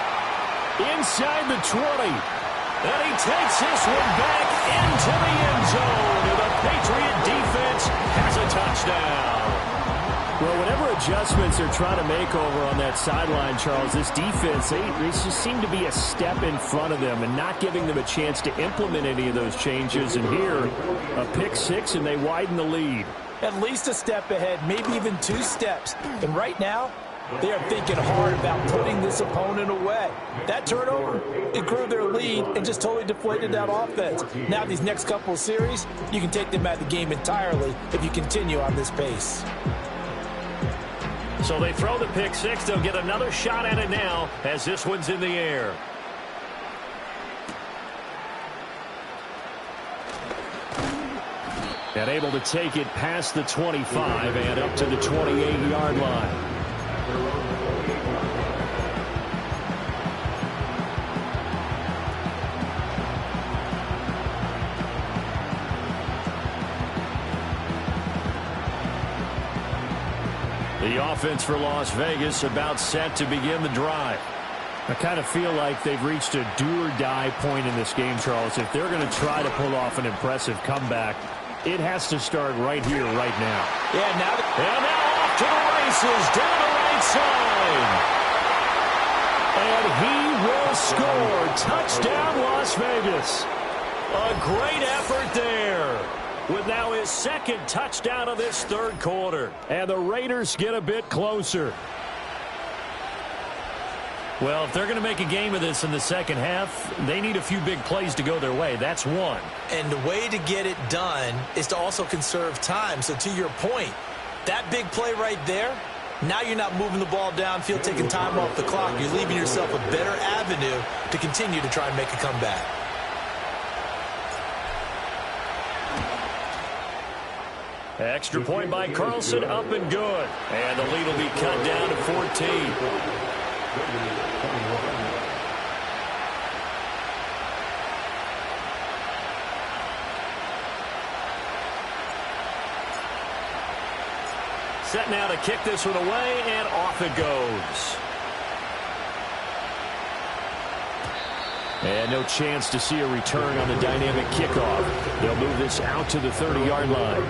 Inside the 20. And he takes this one back into the end zone. And the Patriot defense has a touchdown. Well, whatever adjustments they're trying to make over on that sideline, Charles, this defense, they just seem to be a step in front of them and not giving them a chance to implement any of those changes. And here, a pick six, and they widen the lead. At least a step ahead, maybe even two steps. And right now, they are thinking hard about putting this opponent away. That turnover, it grew their lead and just totally deflated that offense. Now these next couple of series, you can take them out of the game entirely if you continue on this pace. So they throw the pick six. They'll get another shot at it now as this one's in the air. And able to take it past the 25 and up to the 28-yard line. The offense for Las Vegas about set to begin the drive. I kind of feel like they've reached a do-or-die point in this game, Charles. If they're going to try to pull off an impressive comeback, it has to start right here, right now. Yeah, now off to the races, down the right side. And he will score. Touchdown, Las Vegas. A great effort there. With now his second touchdown of this third quarter. And the Raiders get a bit closer. Well, if they're going to make a game of this in the second half, they need a few big plays to go their way. That's one. And the way to get it done is to also conserve time. So to your point, that big play right there, now you're not moving the ball downfield, taking time off the clock. You're leaving yourself a better avenue to continue to try and make a comeback. Extra point by Carlson, up and good. And the lead will be cut down to 14. Set now to kick this one away, and off it goes. And no chance to see a return on the dynamic kickoff. They'll move this out to the 30-yard line.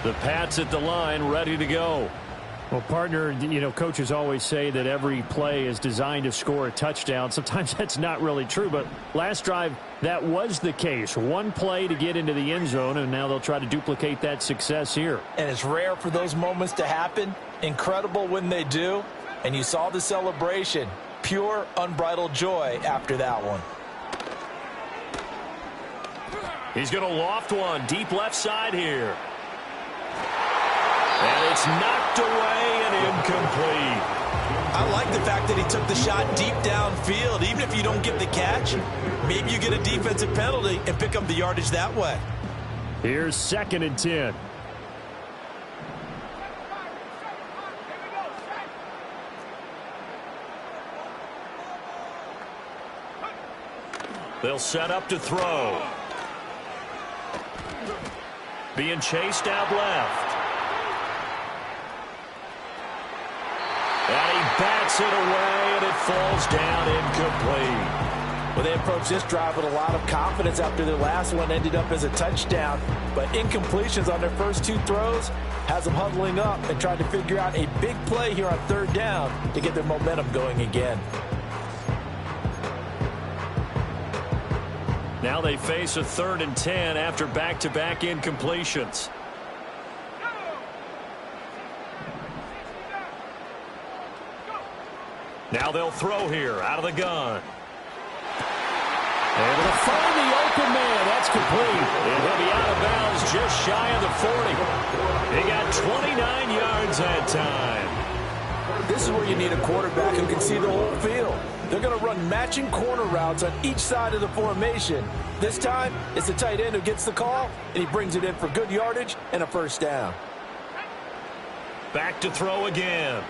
The Pats at the line, ready to go. Well, partner, you know, coaches always say that every play is designed to score a touchdown. Sometimes that's not really true, but last drive, that was the case. One play to get into the end zone, and now they'll try to duplicate that success here. And it's rare for those moments to happen. Incredible when they do. And you saw the celebration. Pure, unbridled joy after that one. He's going to loft one deep left side here. And it's knocked away and incomplete. I like the fact that he took the shot deep downfield. Even if you don't get the catch, maybe you get a defensive penalty and pick up the yardage that way. Here's 2nd and 10. They'll set up to throw. Being chased out left. And he bats it away, and it falls down incomplete. Well, they approached this drive with a lot of confidence after their last one ended up as a touchdown. But incompletions on their first 2 throws has them huddling up and trying to figure out a big play here on 3rd down to get their momentum going again. Now they face a 3rd and 10 after back-to-back incompletions. Now they'll throw here out of the gun. Able to find the open man. That's complete. And he'll be out of bounds just shy of the 40. He got 29 yards that time. This is where you need a quarterback who can see the whole field. They're going to run matching corner routes on each side of the formation. This time, it's the tight end who gets the call, and he brings it in for good yardage and a 1st down. Back to throw again.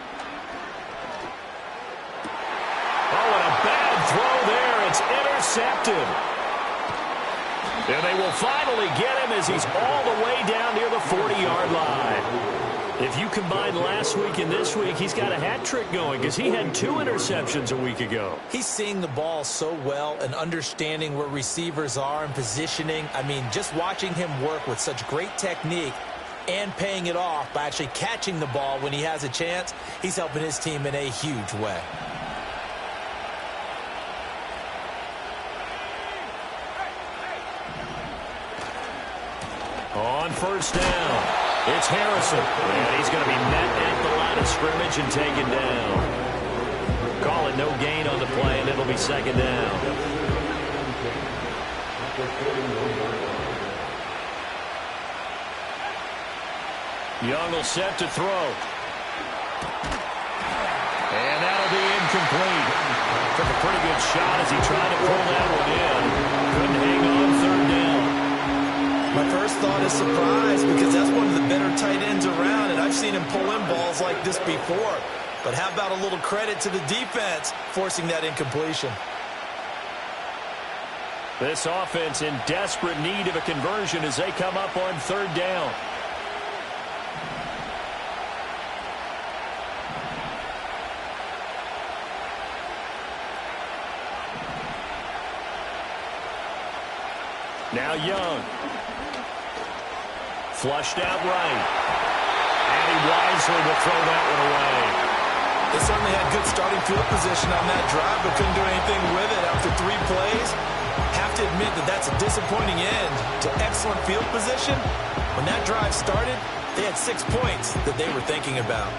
Oh, and a bad throw there. It's intercepted. And they will finally get him as he's all the way down near the 40-yard line. If you combine last week and this week, he's got a hat trick going because he had 2 interceptions a week ago. He's seeing the ball so well and understanding where receivers are and positioning. I mean, just watching him work with such great technique and paying it off by actually catching the ball when he has a chance, he's helping his team in a huge way. On 1st down, it's Harrison. And he's going to be met at the line of scrimmage and taken down. Call it no gain on the play, and it'll be 2nd down. Young will set to throw. And that'll be incomplete. Took a pretty good shot as he tried to pull that one in. Couldn't hang on 3rd down. My first thought is surprise because that's one of the better tight ends around, and I've seen him pull in balls like this before. But how about a little credit to the defense forcing that incompletion? This offense in desperate need of a conversion as they come up on 3rd down. Now Young. Flushed out right. And he wisely will throw that one away. They certainly had good starting field position on that drive, but couldn't do anything with it after 3 plays. Have to admit that that's a disappointing end to excellent field position. When that drive started, they had 6 points that they were thinking about.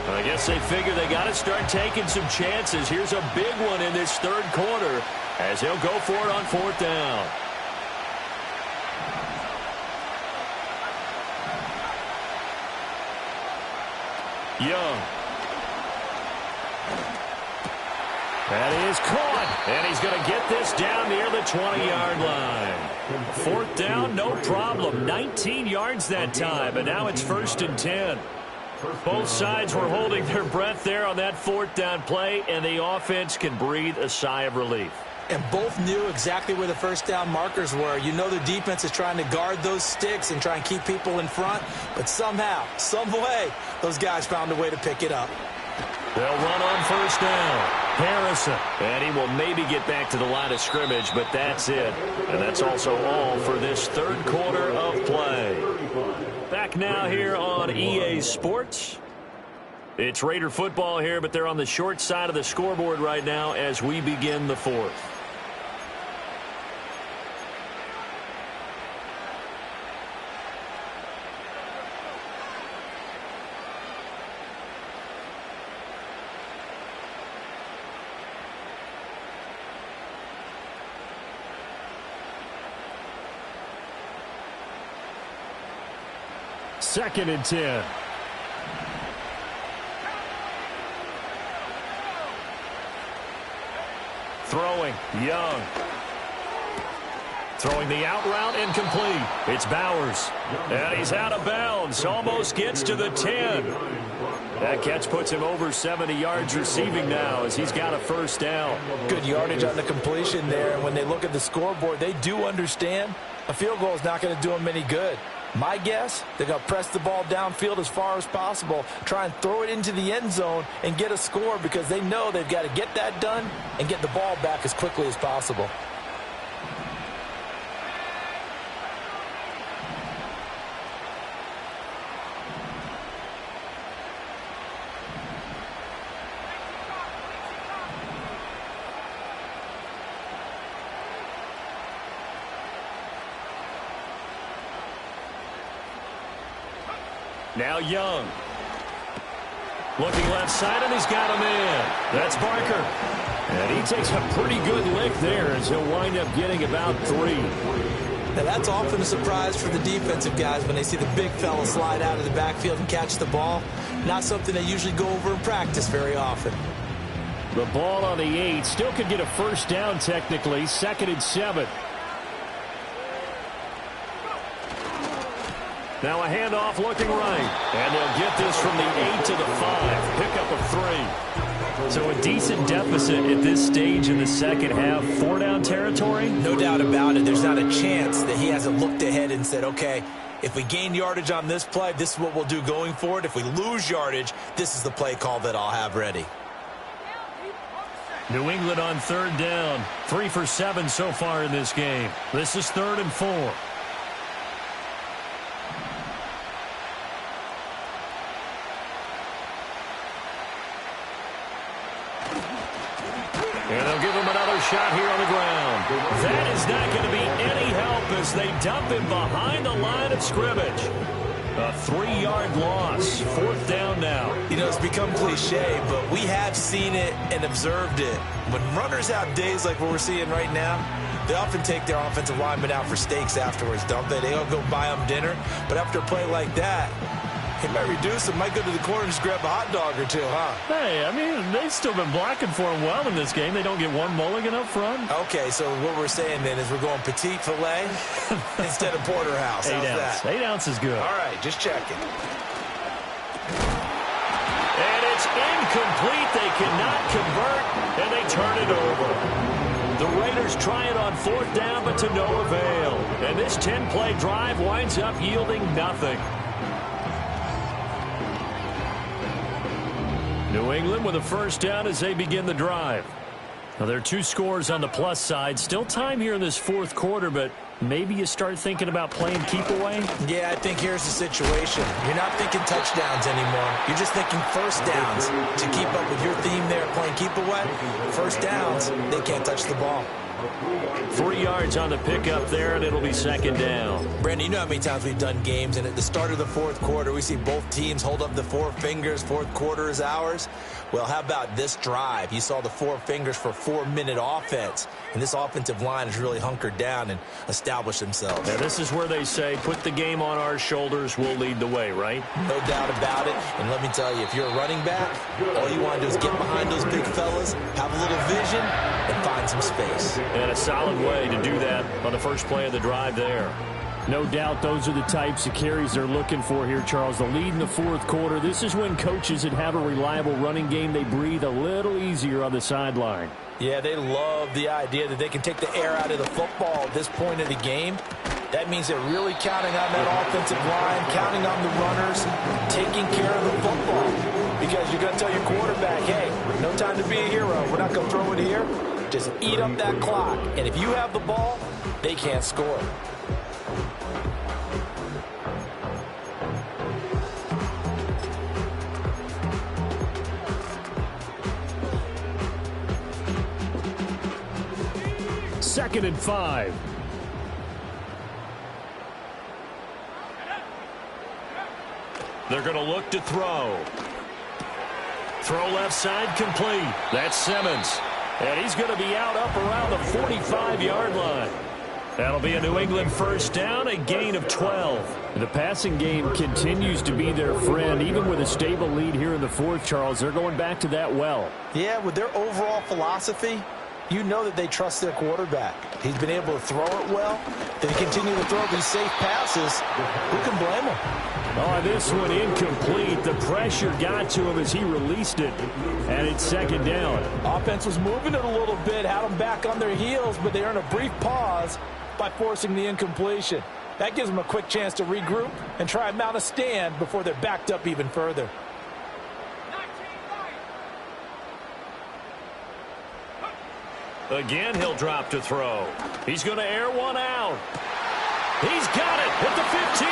I guess they figure they got to start taking some chances. Here's a big one in this 3rd quarter as he'll go for it on 4th down. Young. That is caught, and he's going to get this down near the 20-yard line. Fourth down, no problem. 19 yards that time, and now it's 1st and 10. Both sides were holding their breath there on that fourth down play, and the offense can breathe a sigh of relief. And both knew exactly where the first down markers were. You know the defense is trying to guard those sticks and try and keep people in front, but somehow, some way, those guys found a way to pick it up. They'll run on first down. Harrison. And he will maybe get back to the line of scrimmage, but that's it. And that's also all for this third quarter of play. Back now here on EA Sports. It's Raider football here, but they're on the short side of the scoreboard right now as we begin the fourth. Second and 10. Throwing, Young. Throwing the out route, incomplete. It's Bowers. And he's out of bounds. Almost gets to the 10. That catch puts him over 70 yards receiving now as he's got a first down. Good yardage on the completion there. And when they look at the scoreboard, they do understand a field goal is not going to do them any good. My guess, they're going to press the ball downfield as far as possible, try and throw it into the end zone and get a score because they know they've got to get that done and get the ball back as quickly as possible. Now Young. Looking left side, and he's got him in. That's Barker. And he takes a pretty good lick there as he'll wind up getting about 3. Now that's often a surprise for the defensive guys when they see the big fella slide out of the backfield and catch the ball. Not something they usually go over in practice very often. The ball on the 8. Still could get a first down technically. 2nd and 7. Now a handoff looking right. And they'll get this from the 8 to the 5. Pickup of 3. So a decent deficit at this stage in the second half. 4-down territory? No doubt about it. There's not a chance that he hasn't looked ahead and said, okay, if we gain yardage on this play, this is what we'll do going forward. If we lose yardage, this is the play call that I'll have ready. New England on 3rd down. 3 for 7 so far in this game. This is 3rd and 4. And they'll give him another shot here on the ground. That is not going to be any help as they dump him behind the line of scrimmage. A 3-yard loss. 4th down now. You know, it's become cliche, but we have seen it and observed it. When runners have days like what we're seeing right now, they often take their offensive linemen out for steaks afterwards, don't they? They all go buy them dinner. But after a play like that, he might reduce it, might go to the corner and just grab a hot dog or two, huh? Hey, I mean, they've still been blocking for him well in this game. They don't get one mulligan up front. Okay, so what we're saying then is we're going petite filet instead of porterhouse. 8 How's ounce. that? 8 ounce is good. All right, just checking. And it's incomplete. They cannot convert, and they turn it over. The Raiders try it on 4th down, but to no avail. And this 10-play drive winds up yielding nothing. New England with a first down as they begin the drive. Now, there are 2 scores on the plus side. Still time here in this 4th quarter, but maybe you start thinking about playing keep away? Yeah, I think here's the situation. You're not thinking touchdowns anymore. You're just thinking first downs. To keep up with your theme there, playing keep away, first downs, they can't touch the ball. 3 yards on the pickup there, and it'll be second down. Brandon, you know how many times we've done games, and at the start of the fourth quarter, we see both teams hold up the 4 fingers, fourth quarter is ours. Well, how about this drive? You saw the 4 fingers for 4-minute offense, and this offensive line has really hunkered down and established themselves. Now, this is where they say, put the game on our shoulders, we'll lead the way, right? No doubt about it, and let me tell you, if you're a running back, all you want to do is get behind those big fellas, have a little vision, and find some space. And a solid way to do that on the first play of the drive there. No doubt those are the types of carries they're looking for here, Charles. The lead in the fourth quarter. This is when coaches that have a reliable running game, they breathe a little easier on the sideline. Yeah, they love the idea that they can take the air out of the football at this point of the game. That means they're really counting on that offensive line, counting on the runners, taking care of the football. Because you're going to tell your quarterback, hey, no time to be a hero. We're not going to throw it here. Just eat up that clock. And if you have the ball, they can't score. Second and 5. They're going to look to throw. Throw left side complete. That's Simmons. And he's going to be out up around the 45-yard line. That'll be a New England first down, a gain of 12. The passing game continues to be their friend. Even with a stable lead here in the fourth, Charles, they're going back to that well. Yeah, with their overall philosophy, you know that they trust their quarterback. He's been able to throw it well. They continue to throw these safe passes. Who can blame him? Oh, this one incomplete. The pressure got to him as he released it, and it's second down. Offense was moving it a little bit, had them back on their heels, but they earned a brief pause by forcing the incompletion. That gives them a quick chance to regroup and try and mount a stand before they're backed up even further. Again, he'll drop to throw. He's going to air one out. He's got it at the 15.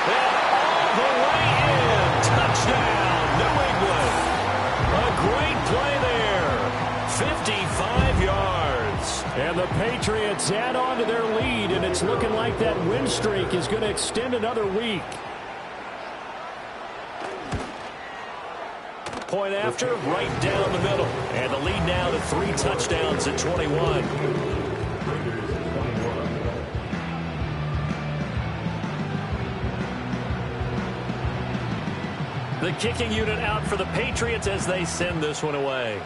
And all the way in. Touchdown, New England. A great play there. 55 yards. And the Patriots add on to their lead, and it's looking like that win streak is going to extend another week. Point after, right down the middle. And the lead now to 3 touchdowns at 21. The kicking unit out for the Patriots as they send this one away.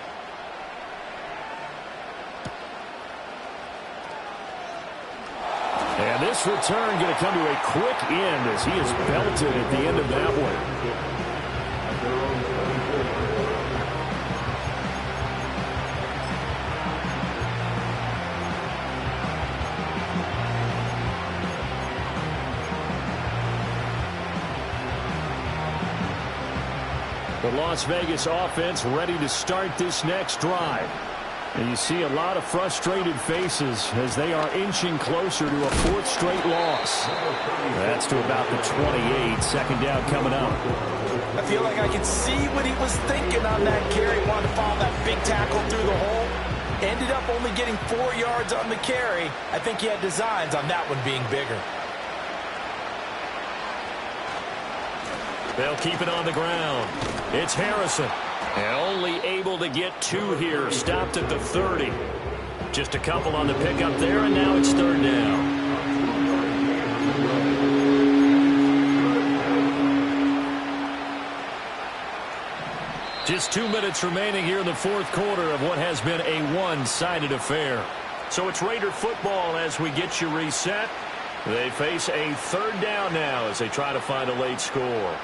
And this return going to come to a quick end as he is belted at the end of that one. The Las Vegas offense ready to start this next drive. And you see a lot of frustrated faces as they are inching closer to a 4th straight loss. That's to about the 28. Second down coming up. I feel like I can see what he was thinking on that carry. Wanted to follow that big tackle through the hole. Ended up only getting 4 yards on the carry. I think he had designs on that one being bigger. They'll keep it on the ground. It's Harrison. And only able to get 2 here. Stopped at the 30. Just a couple on the pickup there, and now it's third down. Just 2 minutes remaining here in the fourth quarter of what has been a one-sided affair. So it's Raider football as we get you reset. They face a third down now as they try to find a late score.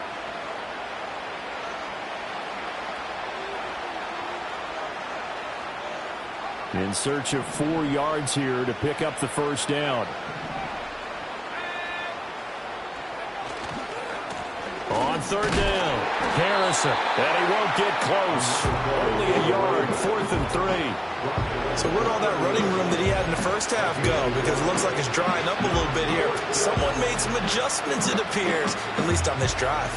In search of 4 yards here to pick up the first down. On third down, Harrison. And he won't get close. Only a yard, 4th and 3. So where'd all that running room that he had in the first half go? Because it looks like it's drying up a little bit here. Someone made some adjustments, it appears, at least on this drive.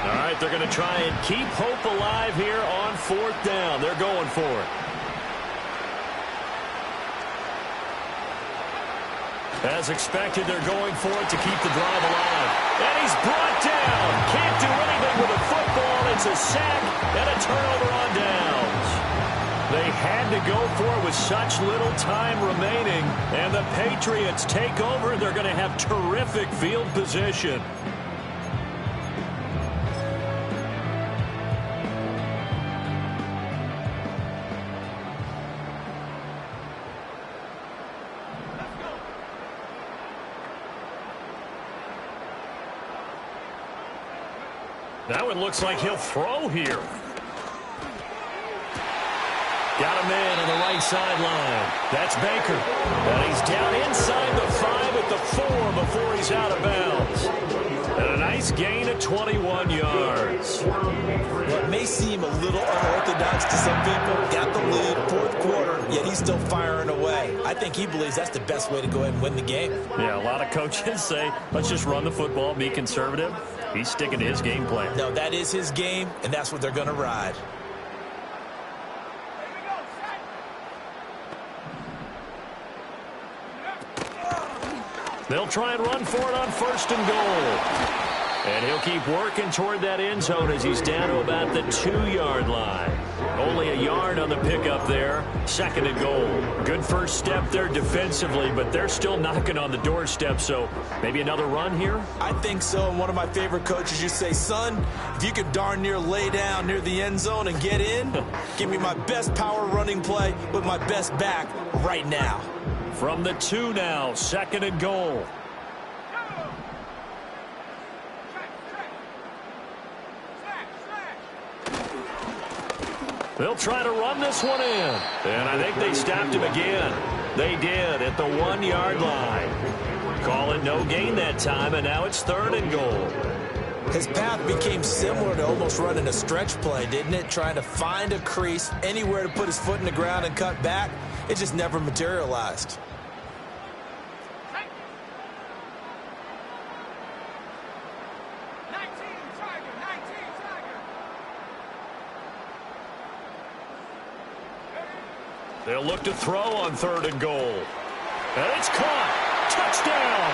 All right, they're going to try and keep hope alive here on 4th down. They're going for it. As expected, they're going for it to keep the drive alive. And he's brought down. Can't do anything with the football. It's a sack and a turnover on downs. They had to go for it with such little time remaining. And the Patriots take over. They're going to have terrific field position. Now it looks like he'll throw here. Got him in on the right sideline. That's Baker. And he's down inside the 5 at the 4 before he's out of bounds. And a nice gain of 21 yards. Well, it may seem a little unorthodox to some people. Got the lead, fourth quarter, yet he's still firing away. I think he believes that's the best way to go ahead and win the game. Yeah, a lot of coaches say, let's just run the football, be conservative. He's sticking to his game plan. No, that is his game, and that's what they're going to ride. They'll try and run for it on 1st and goal. And he'll keep working toward that end zone as he's down to about the 2-yard line. Only a yard on the pickup there. 2nd and goal. Good first step there defensively, but they're still knocking on the doorstep, so maybe another run here? I think so. And one of my favorite coaches, you say, son, if you could darn near lay down near the end zone and get in, give me my best power running play with my best back right now. From the 2 now, 2nd and goal. They'll try to run this one in. And I think they stopped him again. They did at the 1-yard line. Call it no gain that time, and now it's 3rd and goal. His path became similar to almost running a stretch play, didn't it? Trying to find a crease, anywhere to put his foot in the ground and cut back. It just never materialized. They'll look to throw on 3rd and goal. And it's caught. Touchdown.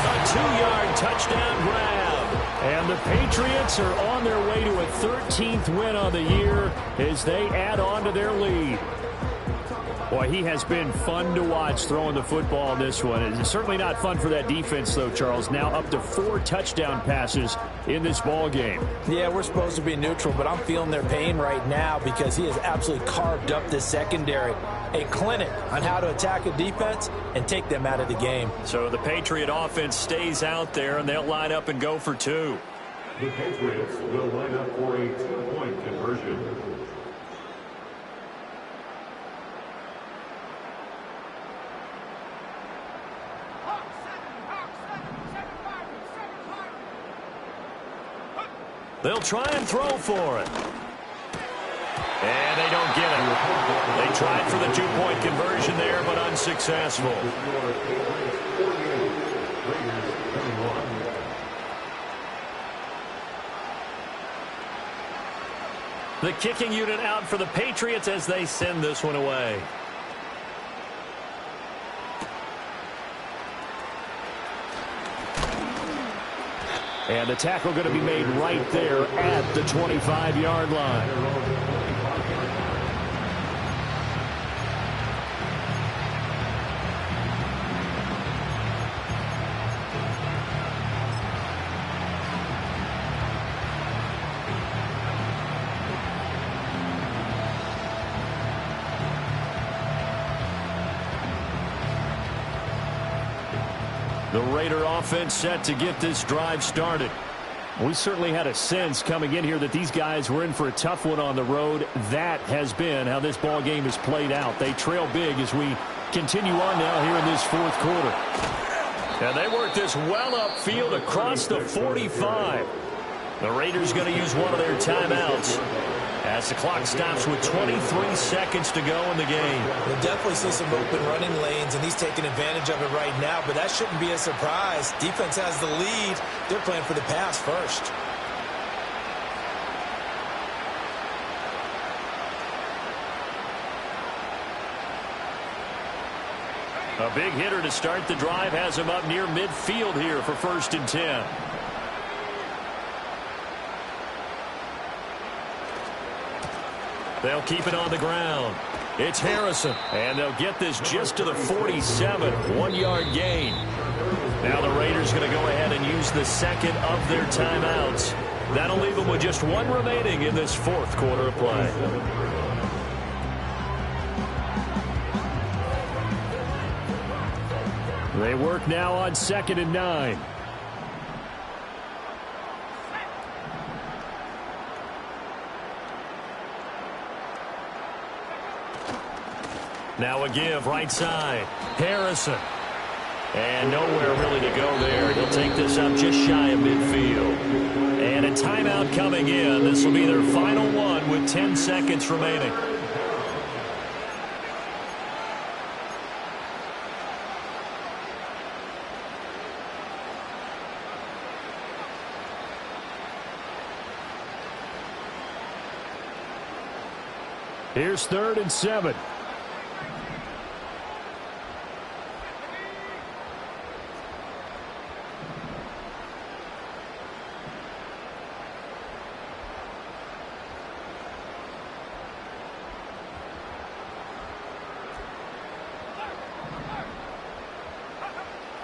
A 2-yard touchdown grab. And the Patriots are on their way to a 13th win on the year as they add on to their lead. Boy, he has been fun to watch throwing the football in this one. It's certainly not fun for that defense, though, Charles. Now up to 4 touchdown passes in this ball game. Yeah, we're supposed to be neutral, but I'm feeling their pain right now because he has absolutely carved up this secondary. A clinic on how to attack a defense and take them out of the game. So the Patriot offense stays out there, and they'll line up and go for 2. The Patriots will line up for a 2-point conversion. They'll try and throw for it. And they don't get it. They tried for the 2-point conversion there, but unsuccessful. The kicking unit out for the Patriots as they send this one away. And the tackle going to be made right there at the 25-yard line. The Raider offense set to get this drive started. We certainly had a sense coming in here that these guys were in for a tough one on the road. That has been how this ball game has played out. They trail big as we continue on now here in this 4th quarter. And they work this well upfield across the 45. The Raiders going to use one of their timeouts as the clock stops with 23 seconds to go in the game. We'll definitely see some open running lanes, and he's taking advantage of it right now, but that shouldn't be a surprise. Defense has the lead. They're playing for the pass first. A big hitter to start the drive has him up near midfield here for 1st and 10. They'll keep it on the ground. It's Harrison, and they'll get this just to the 47, 1-yard gain. Now the Raiders going to go ahead and use the second of their timeouts. That'll leave them with just one remaining in this 4th quarter of play. They work now on 2nd and 9. Now a give right side. Harrison. And nowhere really to go there. He'll take this up just shy of midfield. And a timeout coming in. This will be their final one with 10 seconds remaining. Here's 3rd and 7.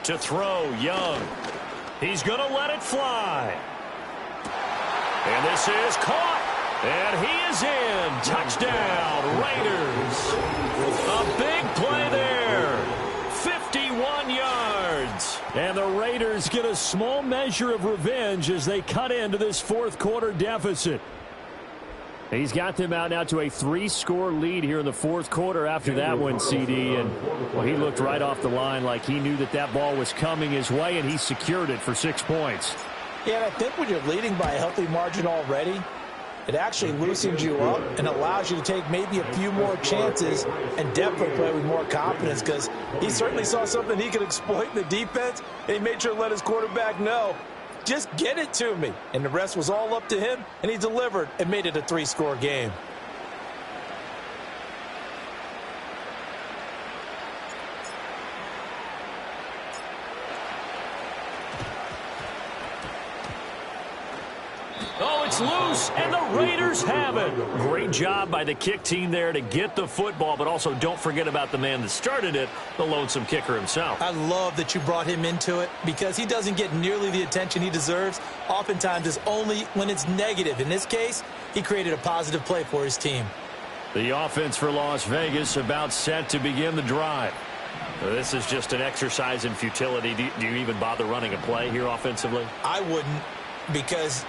To throw, Young. He's going to let it fly. And this is caught. And he is in. Touchdown, Raiders. A big play there. 51 yards. And the Raiders get a small measure of revenge as they cut into this 4th quarter deficit. He's got them out now to a 3-score lead here in the 4th quarter after that one, CD. And well, he looked right off the line like he knew that that ball was coming his way, and he secured it for 6 points. Yeah, and I think when you're leading by a healthy margin already, it actually loosens you up and allows you to take maybe a few more chances and definitely play with more confidence, because he certainly saw something he could exploit in the defense, and he made sure to let his quarterback know, just get it to me. And the rest was all up to him, and he delivered and made it a 3-score game. Oh, it's loose, and the Raiders have it. Great job by the kick team there to get the football, but also don't forget about the man that started it, the lonesome kicker himself. I love that you brought him into it, because he doesn't get nearly the attention he deserves. Oftentimes it's only when it's negative. In this case, he created a positive play for his team. The offense for Las Vegas about set to begin the drive. This is just an exercise in futility. Do you even bother running a play here offensively? I wouldn't, because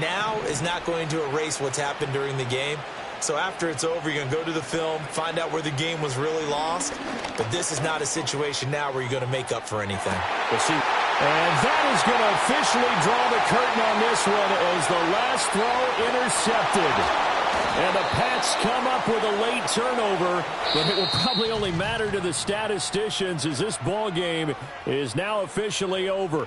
now is not going to erase what's happened during the game. So after it's over, you're going to go to the film, find out where the game was really lost. But this is not a situation now where you're going to make up for anything. We'll see. And that is going to officially draw the curtain on this one as the last throw intercepted. And the Pats come up with a late turnover, but it will probably only matter to the statisticians as this ball game is now officially over.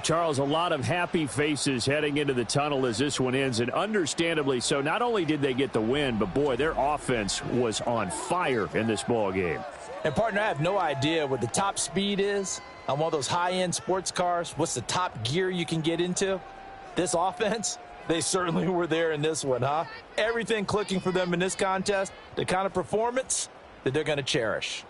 Charles, a lot of happy faces heading into the tunnel as this one ends, and understandably so. Not only did they get the win, but, boy, their offense was on fire in this ball game. And, partner, I have no idea what the top speed is on one of those high-end sports cars. What's the top gear you can get into? This offense, they certainly were there in this one, huh? Everything clicking for them in this contest, the kind of performance that they're going to cherish.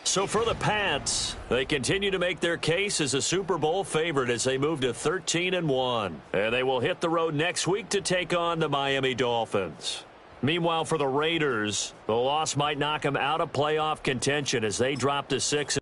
So for the Pats, they continue to make their case as a Super Bowl favorite as they move to 13-1. And they will hit the road next week to take on the Miami Dolphins. Meanwhile, for the Raiders, the loss might knock them out of playoff contention as they drop to 6.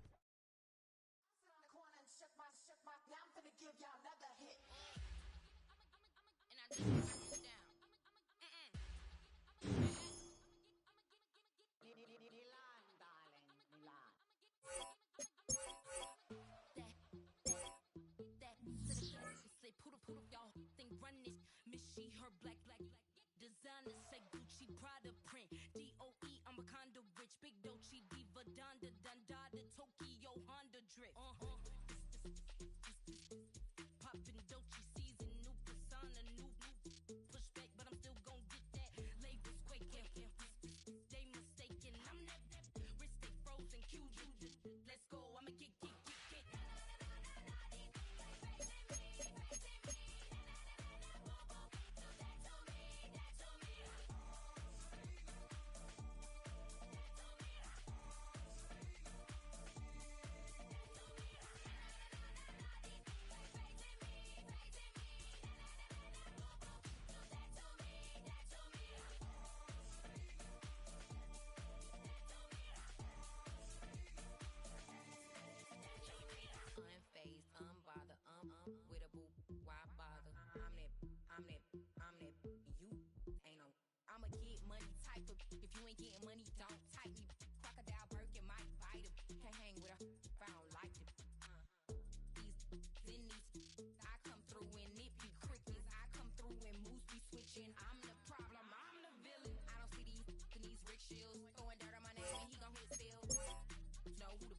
type of if you ain't getting money, don't type me. Crocodile Birkin might bite him. Can't hang with her if I don't like him. I come through and nip you crickets. I come through and moose be switching. I'm the problem, I'm the villain. I don't see these rickshaws throwing dirt on my name and he gon' hit still. Know who the